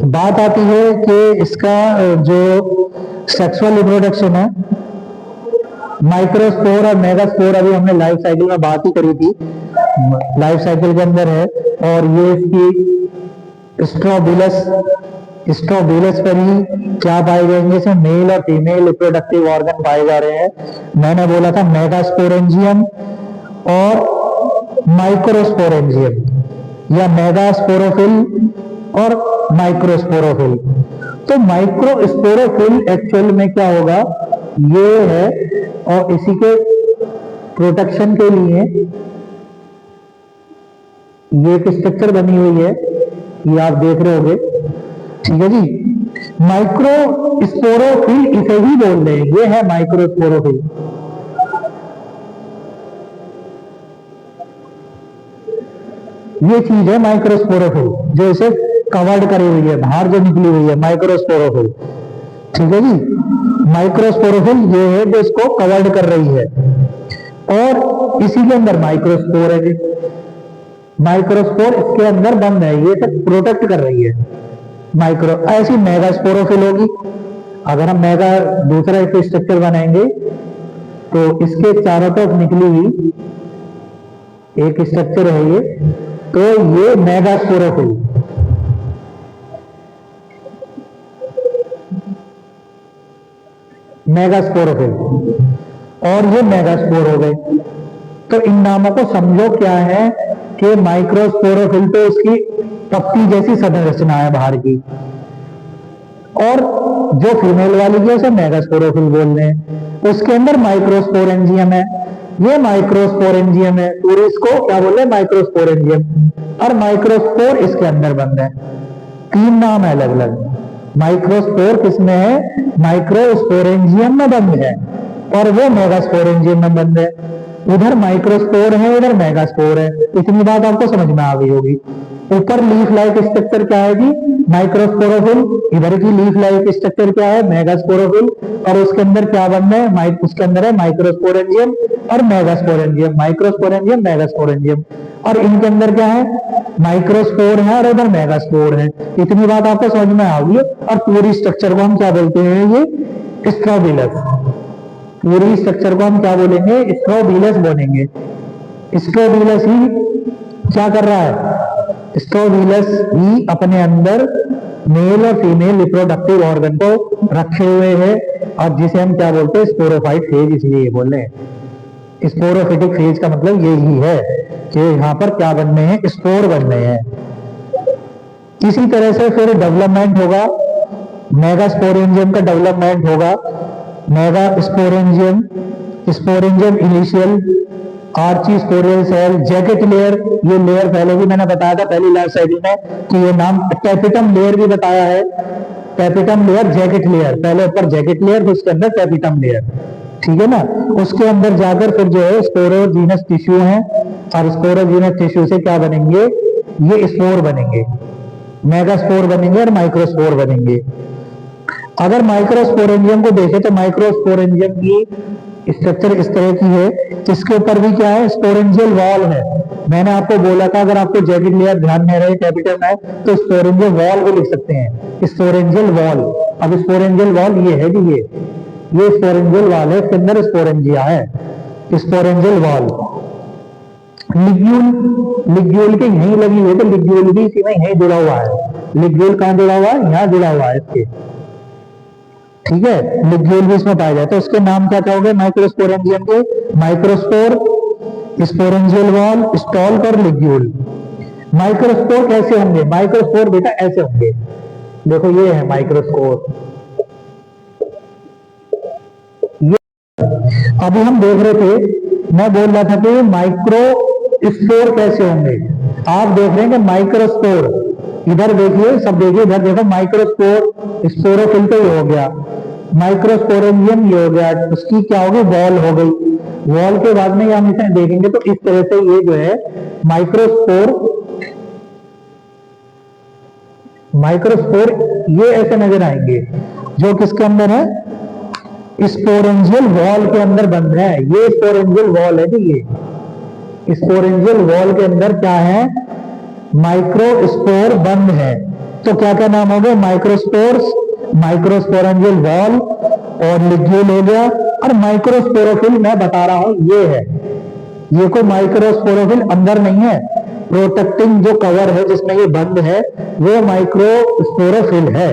बात आती है कि इसका जो सेक्सुअल रिप्रोडक्शन है, माइक्रोस्पोर और मेगास्पोर अभी हमने लाइफ साइकिल में बात ही करी थी, लाइफ साइकिल के अंदर है, और ये इसकी स्ट्रोबिलस पर ही क्या पाए जाएंगे, इसमें मेल और फीमेल रिप्रोडक्टिव ऑर्गन पाए जा रहे हैं। मैंने बोला था मेगास्पोरेंजियम और माइक्रोस्पोरेंजियम, या मेगास्पोरोफिल और माइक्रोस्पोरोफिल। तो माइक्रोस्पोरोफिल एक्चुअल में क्या होगा, ये है, और इसी के प्रोटेक्शन के लिए ये एक स्ट्रक्चर बनी हुई है, ये आप देख रहे होंगे, ठीक है जी। माइक्रोस्पोरोफिल इसे ही बोल रहे हैं, ये है माइक्रोस्पोरोफिल। ये चीज है माइक्रोस्पोरोफिल जो इसे कवर्ड करी हुई है, बाहर जो निकली हुई है माइक्रोस्पोरोफिल, ठीक है जी। माइक्रोस्पोरोफिल ये है जो इसको कवर्ड कर रही है, और इसी के अंदर माइक्रोस्पोर है जी। माइक्रोस्पोर इसके अंदर बंद है, ये सब प्रोटेक्ट कर रही है माइक्रो। ऐसी मेगास्पोरोफिल होगी। अगर हम मेगा दूसरा एक स्ट्रक्चर बनाएंगे तो इसके चारों तरफ निकली हुई एक स्ट्रक्चर है ये, तो ये मेगास्पोरोफिल। मेगास्पोरोफिल और ये मेगास्पोर हो गए। तो इन नामों को समझो क्या है कि माइक्रोस्पोरोफिल तो इसकी पत्ती जैसी संरचना है बाहर की, और जो फीमेल वाली है उसे मेगास्पोरोफिल बोल रहे हैं। उसके अंदर माइक्रोस्पोरेंजियम है, ये माइक्रोस्पोरेंजियम है, पूरे इसको क्या बोल रहे हैं, माइक्रोस्पोरेंजियम। और माइक्रोस्पोर इसके अंदर बंद है। तीन नाम है अलग अलग। माइक्रोस्पोर किसमें है, माइक्रोस्पोरेंजियम में बंद है, और वो मेगास्पोरेंजियम में बंद है। उधर माइक्रोस्पोर है, उधर मेगास्पोर है। इतनी बात आपको समझ में आ गई होगी। ऊपर लीफ लाइक स्ट्रक्चर क्या है जी, माइक्रोस्पोरोफिल। इधर की लीफ लाइक स्ट्रक्चर क्या है, मेगास्पोरोफिल। और उसके अंदर क्या बंद है, उसके अंदर है माइक्रोस्पोरेंजियम और मेगास्पोरेंजियम, माइक्रोस्पोरेंजियम मेगास्पोरेंजियम। और इनके अंदर क्या है, माइक्रोस्पोर है और उधर मेगास्पोर है। इतनी बात आपको समझ में आ गई। और पूरी स्ट्रक्चर को हम क्या बोलते हैं, ये स्ट्रोबिलस। पूरी स्ट्रक्चर को हम क्या बोलेंगे, स्ट्रोबिलस बोलेंगे। स्ट्रोबिलस ही क्या कर रहा है, स्ट्रोबिलस ही अपने अंदर मेल और फीमेल रिप्रोडक्टिव ऑर्गन को रखे हुए है, और जिसे हम क्या बोलते हैं, स्पोरोफाइट फेज, इसलिए ये बोल रहे हैं। स्पोरोफिटिक फेज का मतलब यही है कि यहाँ पर क्या बनने हैं, स्पोर बनने हैं। इसी तरह से फिर डेवलपमेंट होगा, मेगास्पोरेंजियम का डेवलपमेंट होगा। Megasporangium, sporangium initial, archesporial cell, jacket layer. ये लेयर पहले भी मैंने बताया था पहली लाइफ साइकिल में कि ये नाम, टैपिटम लेयर भी बताया है। टैपिटम लेयर, जैकेट लेयर, पहले ऊपर जैकेट लेयर फिर उसके अंदर टैपिटम लेयर, ठीक है ना। उसके अंदर जाकर फिर जो है स्पोरोजीनस टिश्यू है, और स्पोरोजीनस टिश्यू से क्या बनेंगे, ये स्पोर बनेंगे, मेगास्पोर बनेंगे और माइक्रोस्पोर बनेंगे। अगर माइक्रोस्पोरेंजियम को देखें तो माइक्रोस्पोरेंजियम की स्ट्रक्चर इस तरह की है। इसके ऊपर भी क्या है, स्पोरेंजियल वॉल है। मैंने आपको बोला था अगर आपको जैकेट लेयर ध्यान में रहे, कैपिटल है, तो स्पोरेंजियल वॉल भी लिख सकते हैं, स्पोरेंजियल वॉल। अब स्पोरेंजियल वॉल ये है जी, ये स्पोरेंजियल वॉल है, इसके अंदर स्पोरेंजिया है, स्पोरेंजियल वॉल। लिग्यूल के यहीं लगी हुई, तो लिग्यूल भी इसी में यहीं जुड़ा हुआ है। लिग्यूल कहाँ जुड़ा हुआ है, यहाँ जुड़ा हुआ है इसके, ठीक है। लिग्यूल भी इसमें पाया जाए, तो उसके नाम क्या कहोगे, माइक्रोस्पोरेंजियम के, माइक्रोस्पोर, स्पोरेंजियल वॉल, स्टॉल्क और लिग्यूल। माइक्रोस्पोर कैसे होंगे, माइक्रोस्पोर बेटा ऐसे होंगे, देखो ये है माइक्रोस्पोर। ये अभी हम देख रहे थे, मैं बोल रहा था कि माइक्रोस्पोर कैसे होंगे। आप देख रहे हैं कि माइक्रोस्पोर, इधर देखिए, सब देखिए, इधर देखो, माइक्रोस्पोर, स्पोरोफिल तो ये हो गया, माइक्रोस्पोरेंजियम ये हो गया, उसकी क्या होगी, वॉल हो गई। वॉल के बाद में हम इसे देखेंगे तो इस तरह से ये जो है माइक्रोस्पोर, माइक्रोस्पोर ये ऐसे नजर आएंगे, जो किसके अंदर है, स्पोरेंजियल वॉल के अंदर बंद है। ये स्पोरेंजियल वॉल है जी, ये स्पोरेंजियल वॉल के अंदर क्या है, माइक्रोस्पोर बंद है। तो क्या क्या नाम हो गए, माइक्रोस्पोर्स, माइक्रोस्पोरेंजियल वॉल और लिग्यूल हो गया। और माइक्रोस्पोरोफिल मैं बता रहा हूं ये है, ये कोई माइक्रोस्पोरोफिल अंदर नहीं है, प्रोटेक्टिंग जो कवर है जिसमें ये बंद है वो माइक्रोस्पोरोफिल है।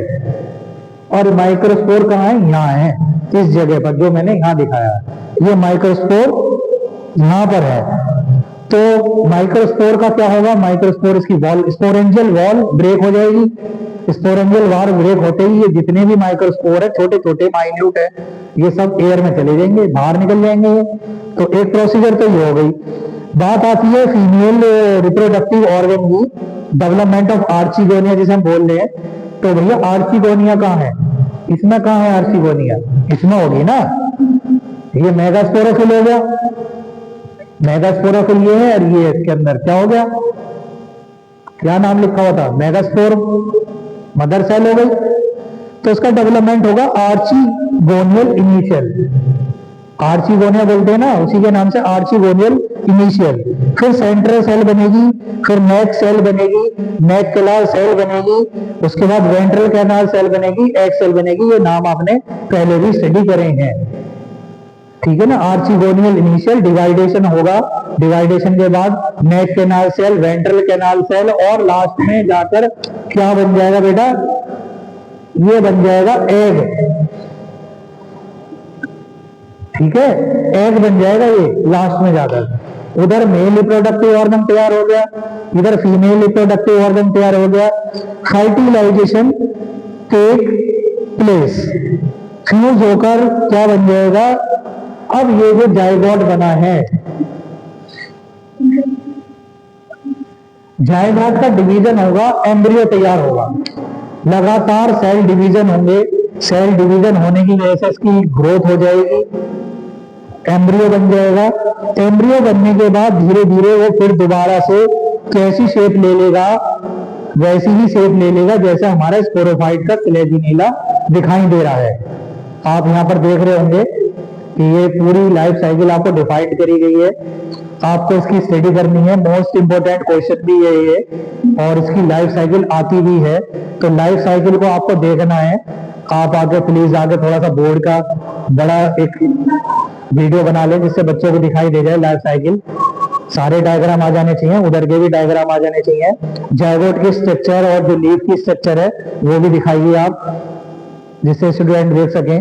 और माइक्रोस्पोर कहाँ है, यहाँ है, इस जगह पर जो मैंने यहाँ दिखाया, ये माइक्रोस्पोर यहाँ पर है। तो माइक्रोस्पोर का क्या होगा, माइक्रोस्पोर इसकी वॉल, स्पोरेंजियल वॉल ब्रेक हो जाएगी। स्पोरेंजियल वॉल ब्रेक होते ही ये जितने भी माइक्रोस्पोर है, छोटे छोटे माइन्यूट है, ये सब एयर में चले जाएंगे, बाहर निकल जाएंगे। तो एक प्रोसीजर तो ये हो गई। बात आती है फीमेल रिप्रोडक्टिव ऑर्गन की, डेवलपमेंट ऑफ आर्चिगोनिया जिसे हम बोल रहे हैं। तो भैया आर्चिगोनिया कहाँ है, इसमें कहाँ है आर्चिगोनिया, इसमें होगी ना। ये मेगास्पोरोफिल हो गया, मेगास्पोरोफिल ये है, और ये इसके अंदर क्या हो गया, क्या नाम लिखा हुआ था, मेगास्पोर, मदर सेल हो गई। तो इसका डेवलपमेंट होगा आर्चिगोनियल इनिशियल, आर्चिगोनिया बोलते हैं ना, उसी के नाम से आर्चिगोनियल इनिशियल। फिर सेंट्रल सेल बनेगी, फिर नेक सेल बनेगी, नेक कैनाल सेल बनेगी, उसके बाद वेंट्रल कैनाल सेल बनेगी, एग सेल बनेगी। ये नाम आपने पहले भी स्टडी करे हैं, ठीक है ना। आर्चिगोनियल इनिशियल, डिवाइडेशन होगा, डिवाइडेशन के बाद neck canal cell, ventral canal cell, और लास्ट में जाकर क्या बन जाएगा बेटा, ये बन जाएगा एग, ठीक है, एग बन जाएगा ये लास्ट में जाकर। उधर मेल रिप्रोडक्टिव ऑर्गन तैयार हो गया, इधर फीमेल रिप्रोडक्टिव ऑर्गन तैयार हो गया। फर्टिलाइजेशन टेक प्लेस, फ्यूज होकर क्या बन जाएगा, अब ये जो जायगोट बना है, जायगोट का डिवीजन होगा, एम्ब्रियो तैयार होगा, लगातार सेल डिवीजन होंगे, सेल डिवीजन होने की वजह से इसकी ग्रोथ हो जाएगी, एम्ब्रियो बन जाएगा। एम्ब्रियो बनने के बाद धीरे धीरे वो फिर दोबारा से कैसी शेप ले लेगा, वैसी ही शेप ले लेगा जैसा हमारा स्पोरोफाइट का स्लेजिनेला दिखाई दे रहा है। आप यहाँ पर देख रहे होंगे कि ये पूरी लाइफ साइकिल आपको डिफाइंड करी गई है, आपको इसकी स्टडी करनी है। मोस्ट इंपोर्टेंट क्वेश्चन भी यही है और इसकी लाइफ साइकिल आती भी है, तो लाइफ साइकिल को आपको देखना है। आप आगे प्लीज आगे थोड़ा सा बोर्ड का बड़ा एक वीडियो बना लें जिससे बच्चों को दिखाई दे जाए लाइफ साइकिल, सारे डायग्राम आ जाने चाहिए, उधर के भी डायग्राम आ जाने चाहिए, जायगोट की स्ट्रक्चर और जो लीफ की स्ट्रक्चर है वो भी दिखाइए आप, जिससे स्टूडेंट देख सकें।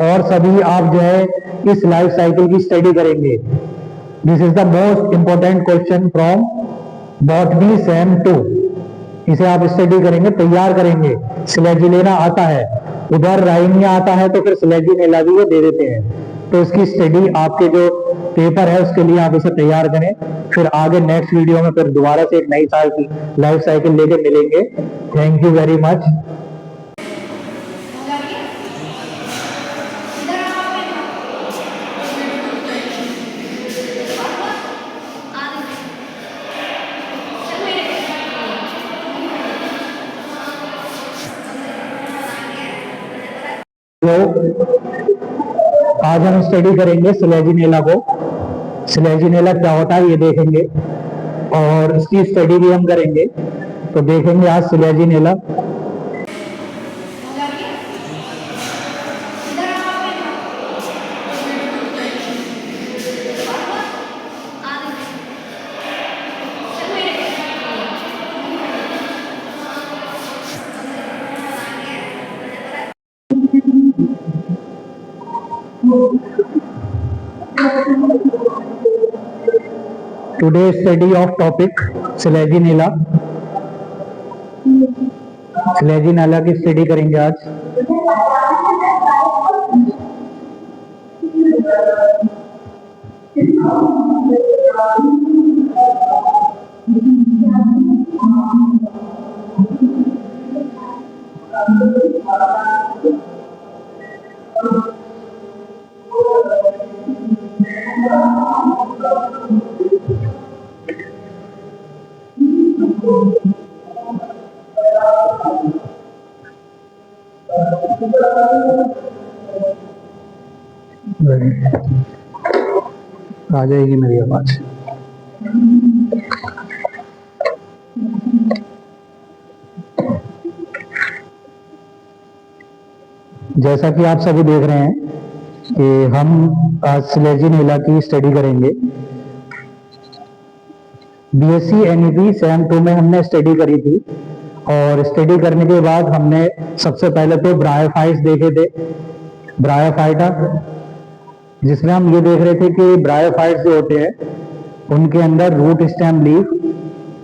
और सभी आप जो है इस लाइफ साइकिल की स्टडी करेंगे। This is the most important question from botany same 2, इसे आप स्टडी करेंगे, तैयार करेंगे। स्लेजिनेला आता है, उधर राइनिया आता है, तो फिर स्लेजिनेला भी वो दे देते हैं, तो इसकी स्टडी आपके जो पेपर है उसके लिए आप इसे तैयार करें। फिर आगे नेक्स्ट वीडियो में फिर दोबारा से एक नई साल की लाइफ साइकिल लेके मिलेंगे। Thank you very much. आज हम स्टडी करेंगे स्लेजिनेला को, स्लेजिनेला क्या होता है ये देखेंगे और इसकी स्टडी भी हम करेंगे। तो देखेंगे आज स्लेजिनेला। Today's study of topic स्लेजिनेला, स्लेजिनेला की स्टडी करेंगे आज। आ जाएगी मेरी आवाज। जैसा कि आप सभी देख रहे हैं कि हम आज स्लेजिनेला की स्टडी करेंगे। बीएससी एनईपी सेम 2 में हमने स्टडी करी थी और स्टडी करने के बाद हमने सबसे पहले तो ब्रायोफाइट्स देखे थे, ब्रायोफाइटा, जिसमें हम ये देख रहे थे कि ब्रायोफाइट्स जो होते हैं उनके अंदर रूट स्टेम लीफ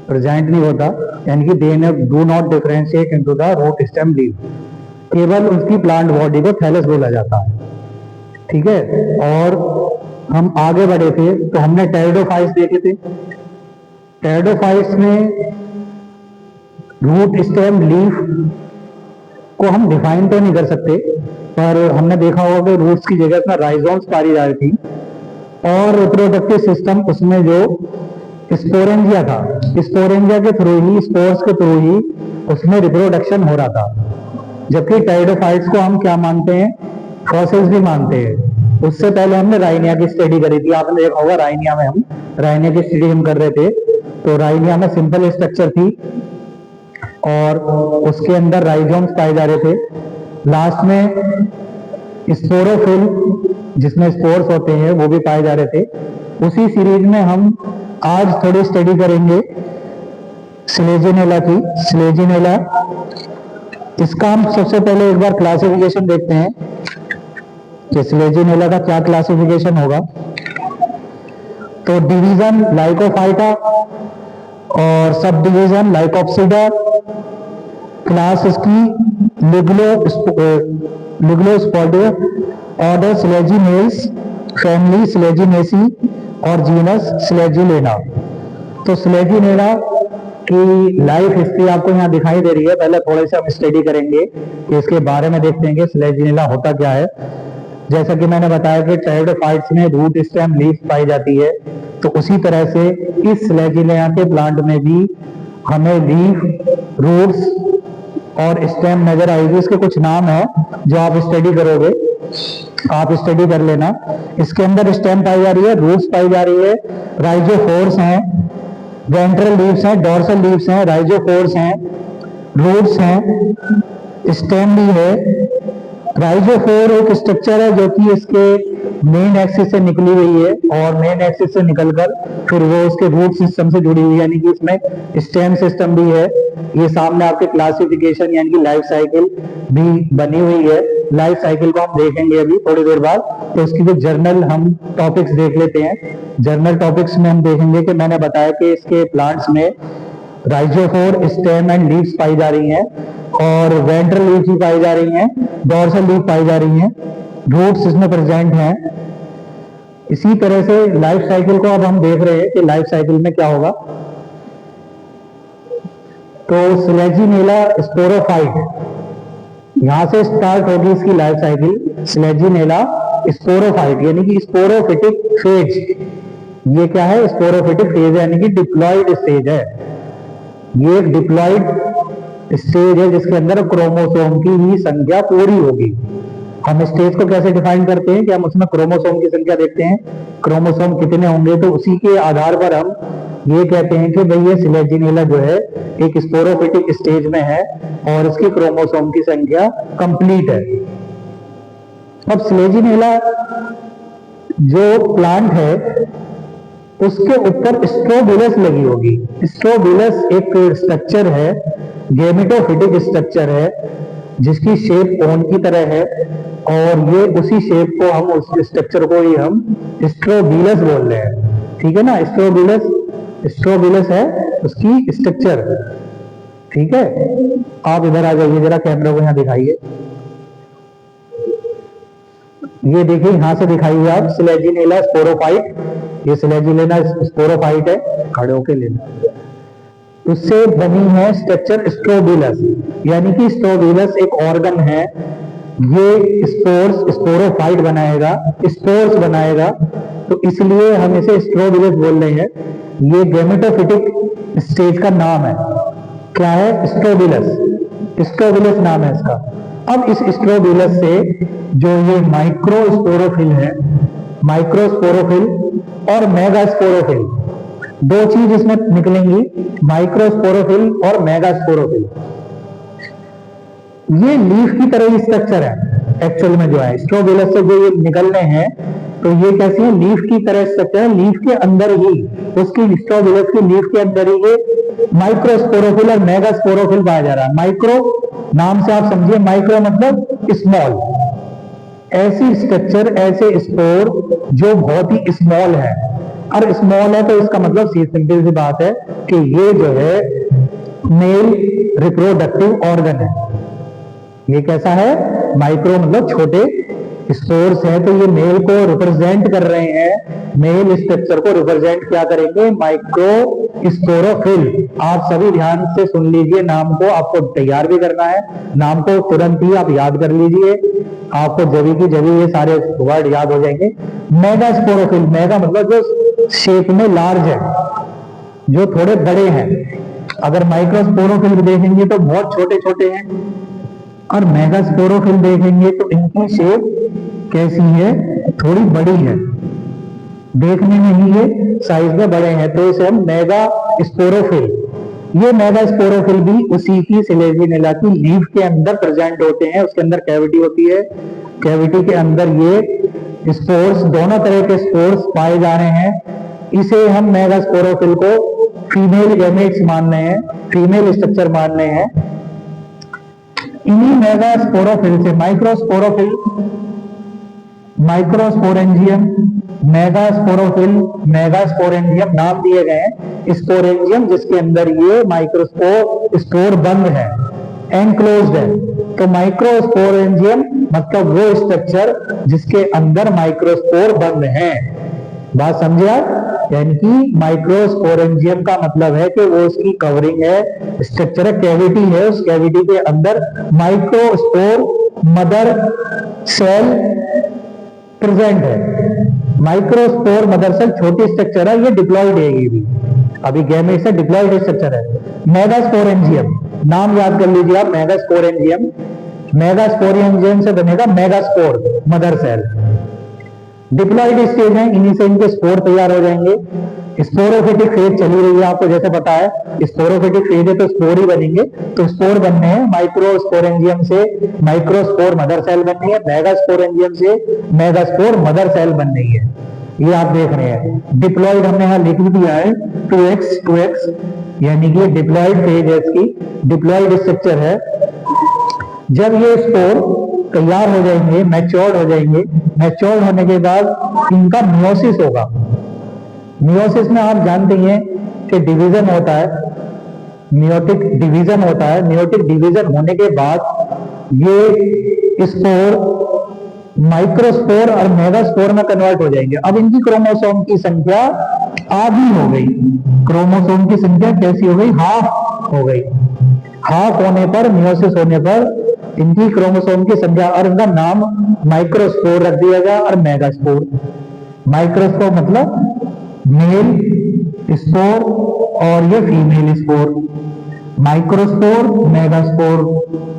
प्रेजेंट नहीं होता, यानी कि they do not differentiate into the root stem leaf, केवल उसकी प्लांट बॉडी को थैलस बोला जाता है। ठीक है, और हम आगे बढ़े थे तो हमने टेरिडोफाइट्स देखे थे। टेरिडोफाइट्स में रूट स्टेम लीफ को हम डिफाइन तो नहीं कर सकते, पर हमने देखा होगा कि रूट्स की जगह में राइजोम्स पाई जा रही थी और रिप्रोडक्टिव सिस्टम उसमें जो स्पोरेंजिया था, स्पोरेंजिया के थ्रू ही, स्पोर्स के थ्रू ही उसमें रिप्रोडक्शन हो रहा था। जबकि टेरिडोफाइट्स को हम क्या मानते हैं, फॉसिल्स भी मानते हैं। उससे पहले हमने राइनिया की स्टडी करी थी, आपने देखा होगा राइनिया में हम राइनिया की स्टडी हम कर रहे थे। तो राइनिया में सिंपल स्ट्रक्चर थी और उसके अंदर राइजोम्स पाए जा रहे थे। लास्ट में स्पोरोफिल जिसमें स्पोर्स होते हैं वो भी पाए जा रहे थे। उसी सीरीज में हम आज थोड़ी स्टडी करेंगे स्लेजिनेला की। स्लेजिनेला, इसका हम सबसे पहले एक बार क्लासिफिकेशन देखते हैं कि स्लेजिनेला का क्या क्लासिफिकेशन होगा। तो डिवीजन लाइकोफाइटा और सब डिवीजन लाइकोप्सिडा, क्लास इसकी लिग्लोस्पोडिया, ऑर्डर स्लेजिनेल्स, फैमिली स्लेजिनेसी और जीनस स्लेजिलेना। तो स्लेजिलेना की लाइफ हिस्ट्री आपको यहाँ दिखाई दे रही है। पहले थोड़े से हम स्टडी करेंगे कि इसके बारे में, देखते हैं कि स्लेजिलेना होता क्या है। जैसा कि मैंने बताया कि टेरिडोफाइट्स में रूट, स्टेम, लीफ पाई जाती है, तो उसी तरह से इस स्लेजिलेना के प्लांट में भी हमें लीफ, रूट्स और स्टेम नजर आएगी। इसके कुछ नाम है जो आप स्टडी करोगे, आप स्टडी कर लेना। इसके अंदर स्टेम पाई जा रही है, रूट्स पाई जा रही है, राइजोफोर्स हैं, वेंट्रल लीव्स हैं, डोर्सल लीव्स हैं, राइजोफोर्स हैं, रूट्स हैं, स्टेम भी है। राइजोफोर एक स्ट्रक्चर है जो कि इसके मेन एक्सिस से निकली हुई है और मेन एक्सिस से निकलकर फिर वो उसके रूट सिस्टम से जुड़ी हुई है, यानी कि इसमें स्टेम सिस्टम भी है। ये सामने आपके क्लासिफिकेशन यानी कि लाइफ साइकिल भी बनी हुई है। लाइफ साइकिल को हम देखेंगे अभी थोड़ी देर बाद। तो इसकी जो जर्नल हम टॉपिक्स देख लेते हैं। जर्नल टॉपिक्स में हम देखेंगे कि मैंने बताया कि इसके प्लांट्स में राइजोफोर, स्टेम एंड लीव्स पाई जा रही हैं और वेंट्रल लीव्स भी पाई जा रही हैं, डोर्सल लीफ पाई जा रही हैं, रूट्स इसमें प्रेजेंट हैं। इसी तरह से लाइफ साइकिल को अब हम देख रहे हैं कि लाइफ साइकिल में क्या होगा। तो स्लेजिनेला स्पोरोफाइट, यहां से स्टार्ट होगी इसकी लाइफ साइकिल। स्लेजिनेला स्पोरोफाइट यानी कि स्पोरोफिटिक फेज। ये क्या है? स्पोरोफिटिक फेज यानी कि डिप्लॉयड स्टेज है। ये एक डिप्लॉयड स्टेज है जिसके अंदर क्रोमोसोम की ही संख्या पूरी होगी। हम स्टेज को कैसे डिफाइन करते हैं कि हम उसमें क्रोमोसोम की संख्या देखते हैं, क्रोमोसोम कितने होंगे, तो उसी के आधार पर हम ये कहते हैं कि भाई ये स्लेजिनेला जो है एक स्पोरोफिटिक स्टेज में है और इसकी क्रोमोसोम की संख्या कंप्लीट है। अब स्लेजिनेला जो प्लांट है उसके ऊपर स्ट्रोबिलस लगी होगी। स्ट्रोबिलस एक स्ट्रक्चर है, गेमेटोफिटिक स्ट्रक्चर है जिसकी शेप कोन की तरह है और ये उसी शेप को हम, उस स्ट्रक्चर को ही हम स्ट्रोबिलस बोल रहे हैं। ठीक है ना? स्ट्रोबिलस है उसकी स्ट्रक्चर। ठीक है, आप इधर आ जाइए जरा, कैमरा को यहां दिखाइए। ये देखिए यहां से दिखाइए आप, स्लेजिनेला स्पोरोफाइट। ये स्लेजिनेला स्पोरोफाइट है, खड़े होके लेना। उससे बनी है स्ट्रक्चर स्ट्रोबिलस, यानी कि स्ट्रोबिलस एक ऑर्गन है। ये स्पोर्स, स्पोरोफाइट बनाएगा, स्पोर्स बनाएगा, तो इसलिए हम इसे स्ट्रोबिलस बोल रहे हैं। ये गेमेटोफिटिक स्टेज का नाम है। क्या है? स्ट्रोबिलस। स्ट्रोबिलस नाम है इसका। अब इस स्ट्रोबिलस से जो ये माइक्रोस्पोरोफिल है, माइक्रोस्पोरोफिल और मेगास्पोरोफिल, दो चीज इसमें निकलेंगी, माइक्रोस्पोरोफिल और मेगास्पोरोफिल। ये लीफ की तरह ही स्ट्रक्चर है एक्चुअल में जो है। स्ट्रोबिलस से जो ये निकलने हैं तो ये कैसी है? लीफ की तरह स्ट्रक्चर है। लीफ के अंदर ही, उसकी स्ट्रोबिलस की लीफ के अंदर ही ये माइक्रोस्पोरोफिल और मेगास्पोरोफिल पाया जा रहा है। माइक्रो नाम से आप समझिए, माइक्रो मतलब स्मॉल। ऐसी स्ट्रक्चर, ऐसे स्पोर जो बहुत ही स्मॉल है, और स्मॉल है तो इसका मतलब सिंपल सी बात है कि ये जो है मेल रिप्रोडक्टिव ऑर्गन है। ये कैसा है? माइक्रो मतलब छोटे स्पोर्स हैं, तो ये मेल को रिप्रेजेंट कर रहे हैं। मेल स्ट्रक्चर को रिप्रेजेंट क्या करेंगे? Micro sporophyll. आप सभी ध्यान से सुन लीजिए, नाम को आपको तैयार भी करना है, नाम को तुरंत ही आप याद कर लीजिए, आपको जभी की जभी ये सारे वर्ड याद हो जाएंगे। मेगा स्पोरोफिल, मेगा मतलब जो शेप में लार्ज है, जो थोड़े बड़े हैं। अगर माइक्रोस्पोरोफिल देखेंगे तो बहुत छोटे छोटे हैं, और मेगा स्पोरोफिल देखेंगे तो इनकी शेप कैसी है? थोड़ी बड़ी है, देखने में ही ये साइज में बड़े हैं, तो इसे हम मेगा स्पोरोफिल। ये मेगा स्पोरोफिल भी उसी की स्लेजिनेला की लीफ के अंदर प्रेजेंट होते हैं। उसके अंदर कैविटी होती है, कैविटी के अंदर ये स्पोर्स, दोनों तरह के स्पोर्स पाए जा रहे हैं। इसे हम मेगा स्पोरोफिल को फीमेल गैमेट्स मान रहे हैं, फीमेल स्ट्रक्चर मान रहे हैं। इन्हीं मेगा स्पोरोफिल से माइक्रोस्पोरोफिल, माइक्रोस्पोरेंजियम, मेगास्पोरोफिल, मेगास्पोरेंजियम नाम दिए गए हैं। स्पोरेंजियम जिसके अंदर ये माइक्रोस्पोर स्टोर बंद है, एनक्लोज्ड है। तो माइक्रोस्पोरेंजियम मतलब वो स्ट्रक्चर जिसके अंदर माइक्रोस्पोर बंद है। बात समझे आप? यानी कि माइक्रोस्पोरेंजियम का मतलब है कि वो उसकी कवरिंग है, स्ट्रक्चर है, कैविटी है, उस कैविटी के अंदर माइक्रोस्पोर मदर सेल प्रेजेंट है। माइक्रोस्पोर मदर सेल छोटी स्ट्रक्चर है, ये डिप्लॉइड है, ये भी अभी गैमेट से डिप्लॉइड स्ट्रक्चर है। मेगास्पोरेंजियम नाम याद कर लीजिए आप, मेगास्पोरेंजियम। मेगास्पोरेंजियम से बनेगा megaspore mother cell. Diploid stage है, इन्हीं से इनके स्पोर तैयार हो जाएंगे। स्पोरोफिटिक फेज चली रही है, आपको जैसे पता है स्पोरोफिटिक फेज है तो स्पोर ही बनेंगे। तो स्पोर बनने हैं, माइक्रोस्पोरेंजियम से माइक्रोस्पोर मदर सेल बननी है, मेगास्पोरेंजियम से मेगास्पोर मदर सेल बन रही है। ये आप देख रहे हैं। डिप्लॉइड हमने यहां लिख दिया है 2x, यानी कि डिप्लॉइड फेज है, इसकी डिप्लॉइड स्ट्रक्चर है। जब ये स्पोर तैयार हो जाएंगे, मैच्योर्ड हो जाएंगे, मैच्योर्ड होने के बाद इनका मियोसिस होगा। मियोसिस में आप जानते हैं कि डिवीजन होता है, मियोटिक डिवीजन होता है। मियोटिक डिवीजन होने के बाद ये स्पोर माइक्रोस्पोर और मेगास्पोर में कन्वर्ट हो जाएंगे। अब इनकी क्रोमोसोम की संख्या आधी हो गई। क्रोमोसोम की संख्या कैसी हो गई? हाफ हो गई। हाफ होने पर, मियोसिस होने पर इनकी क्रोमोसोम की संख्या, और इनका नाम माइक्रोस्पोर रख दिया गया और मेगास्पोर। माइक्रोस्पोर मतलब मेल स्पोर और ये फीमेल स्पोर। Microspore, megaspore.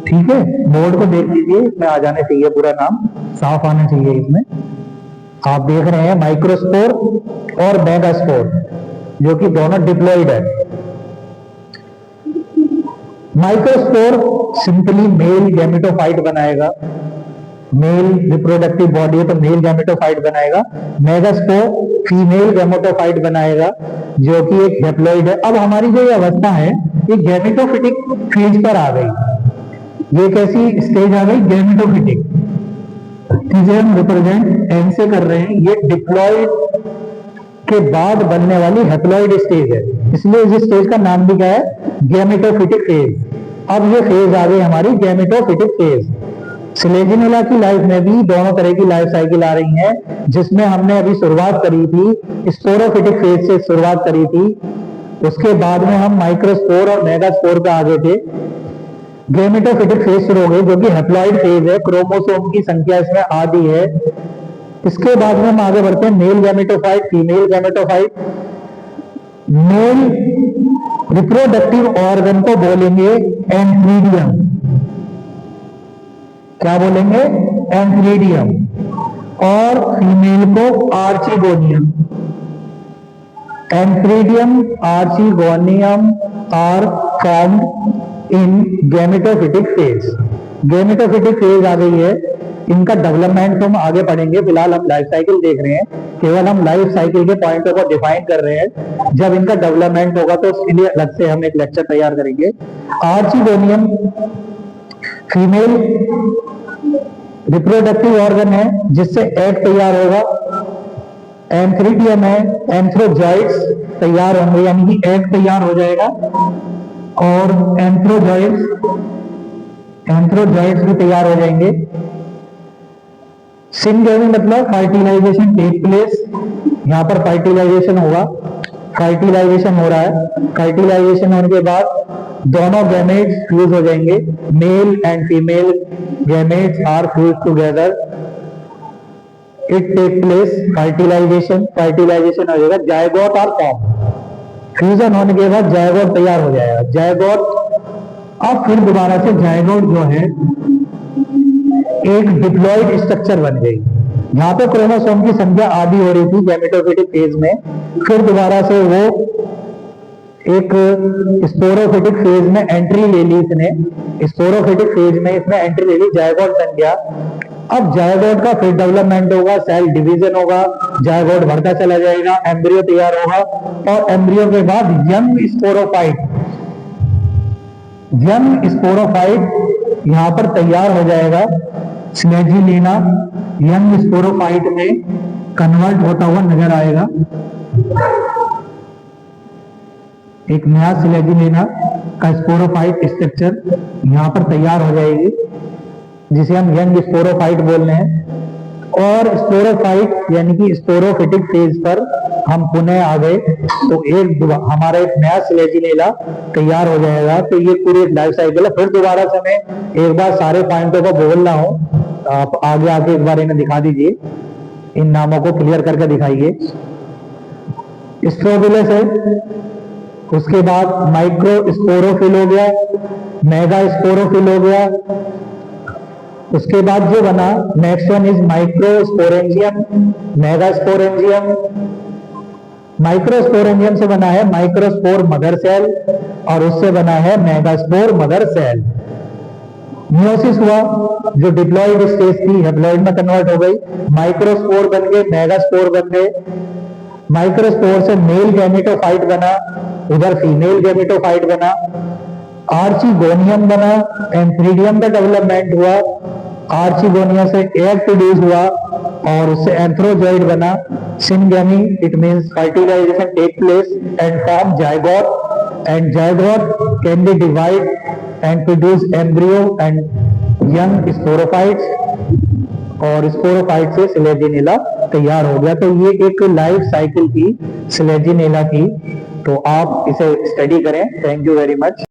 ठीक है, बोर्ड को देख लीजिए, इसमें आ जाने चाहिए, पूरा नाम साफ आना चाहिए इसमें। आप देख रहे हैं माइक्रोस्पोर और मेगास्पोर, जो कि दोनों डिप्लॉइड है। माइक्रोस्पोर सिंपली मेल गैमेटोफाइट बनाएगा, मेल रिप्रोडक्टिव बॉडी है तो मेल गैमेटोफाइट बनाएगा। मेगास्पोर फीमेल गैमेटोफाइट बनाएगा, जो कि एक हैप्लॉइड है। अब हमारी जो ये अवस्था है, ये गैमेटोफिटिक फेज पर आ गई। ये कैसी स्टेज आ गई? गैमेटोफिटिक, जिसे हम रिप्रेजेंट एन से कर रहे हैं। ये डिप्लॉइड के बाद बनने वाली हैप्लॉइड स्टेज है, इसलिए इस स्टेज का नाम भी क्या है? Gametophytic phase. अब ये फेज आ गई हमारी गैमेटोफिटिक फेज। स्लेजिनुला की लाइफ में भी दोनों तरह की लाइफ साइकिल आ रही है, जिसमें हमने अभी शुरुआत करी थी स्पोरोफिटिक फेज से शुरुआत करी थी। उसके बाद में हम माइक्रोस्पोर और मेगास्पोर पे आ गए थे। गैमेटोफिटिक फेज शुरू हो गई, जो कि हैप्लॉइड फेज है। क्रोमोसोम की संख्या इसमें आधी है। इसके बाद में हम आगे बढ़ते हैं male gametophyte, female gametophyte. Male reproductive organ को बोलेंगे एंथ्रीडियम। क्या बोलेंगे? एंथ्रीडियम। और फीमेल को archegonium. Antheridium, archegonium are formed in gametophytic phase. Gametophytic phase आ गई है। इनका डेवलपमेंट तो हम आगे पढ़ेंगे, फिलहाल हम लाइफ साइकिल देख रहे हैं। केवल हम लाइफ साइकिल के पॉइंटों को डिफाइन कर रहे हैं। जब इनका डेवलपमेंट होगा तो उसके लिए अलग से हम एक लेक्चर तैयार करेंगे। आर्चिगोनियम फीमेल रिप्रोडक्टिव ऑर्गन है, जिससे एग तैयार होगा। एंथ्रीडियम है, एंथ्रोजॉइड्स तैयार होंगे, यानी कि एग तैयार हो जाएगा। और एंथ्रोजॉइड्स भी तैयार हो जाएंगे। सिंगेमी मतलब फर्टिलाइजेशन टेक प्लेस। यहां पर फर्टिलाइजेशन होगा, फर्टिलाइजेशन हो रहा है। फर्टिलाइजेशन होने के बाद दोनों गैमेट्स फ्यूज हो जाएंगे। Male and female gametes are fuse together. It take place fertilisation. Fertilisation हो जाएगा, जायगोट आर फॉर्म। फ्यूजन होने के बाद जायगोट तैयार हो जाएगा। जायगोट, अब फिर दोबारा से जायगोट जो है एक डिप्लॉइड स्ट्रक्चर बन गई। यहां पे क्रोमोसोम की संख्या आधी हो रही थी गैमेटोफिटिक फेज में, फिर दोबारा से वो एक स्पोरोफिटिक फेज में एंट्री ले ली इसने। स्पोरोफिटिक फेज में इसने एंट्री ले ली, जायगोट बन गया। अब जायगोट का फिर डेवलपमेंट होगा, सेल डिवीजन होगा, जायगोट बढ़ता चला जाएगा, एम्ब्रियो तैयार होगा। और एम्ब्रियो के बाद यंग स्पोरोफाइट, यंग स्पोरोफाइट यहां पर तैयार हो जाएगा। स्लेजिलिना यंग स्पोरोफाइट में कन्वर्ट होता हुआ नजर आएगा। एक नया स्लेजिनेला का स्पोरोफाइट स्ट्रक्चर यहाँ पर तैयार हो जाएगी, जिसे हम यंग स्पोरोफाइट बोल रहे हैं। और स्पोरोफाइट यानी कि स्पोरोफिटिक फेज पर हम पुनः आ गए, तो हमारा एक नया स्लेजिनेला तैयार हो जाएगा। तो ये पूरी एक लाइफ साइकिल है। फिर दोबारा से मैं एक बार सारे पॉइंटों को बोल रहा हूँ, आप आगे आके एक बार इन्हें दिखा दीजिए, इन नामों को क्लियर करके दिखाइए। स्ट्रोबिलस है, उसके बाद माइक्रो स्पोरोफिल हो गया, मेगा स्पोरोफिल हो गया, उसके बाद जो बना next one is micro sporangium, mega sporangium. Micro sporangium से बना है माइक्रोस्पोर मदर सेल और उससे बना है मेगास्पोर मदर सेल। मियोसिस हुआ, जो डिप्लॉइड स्टेज थी हैप्लॉइड में कन्वर्ट हो गई, माइक्रोस्पोर बन गए, मेगास्पोर बन गए। माइक्रोस्पोर से मेल गैमेटोफाइट बना, उधर फीमेल गैमेटोफाइट बना, आर्चिगोनियम बना, एंथ्रीडियम का डेवलपमेंट हुआ, आर्चिगोनिया से एग प्रोड्यूस हुआ और उससे एंथ्रोजॉइड बना, syngamy, it means fertilisation take place and form zygote, and zygote can be divide and produce embryo and young sporophytes, और स्पोरोफाइट से स्लेजिनेला तैयार हो गया। तो ये एक लाइफ साइकिल थी स्लेजिनेला की, तो आप इसे स्टडी करें। Thank you very much.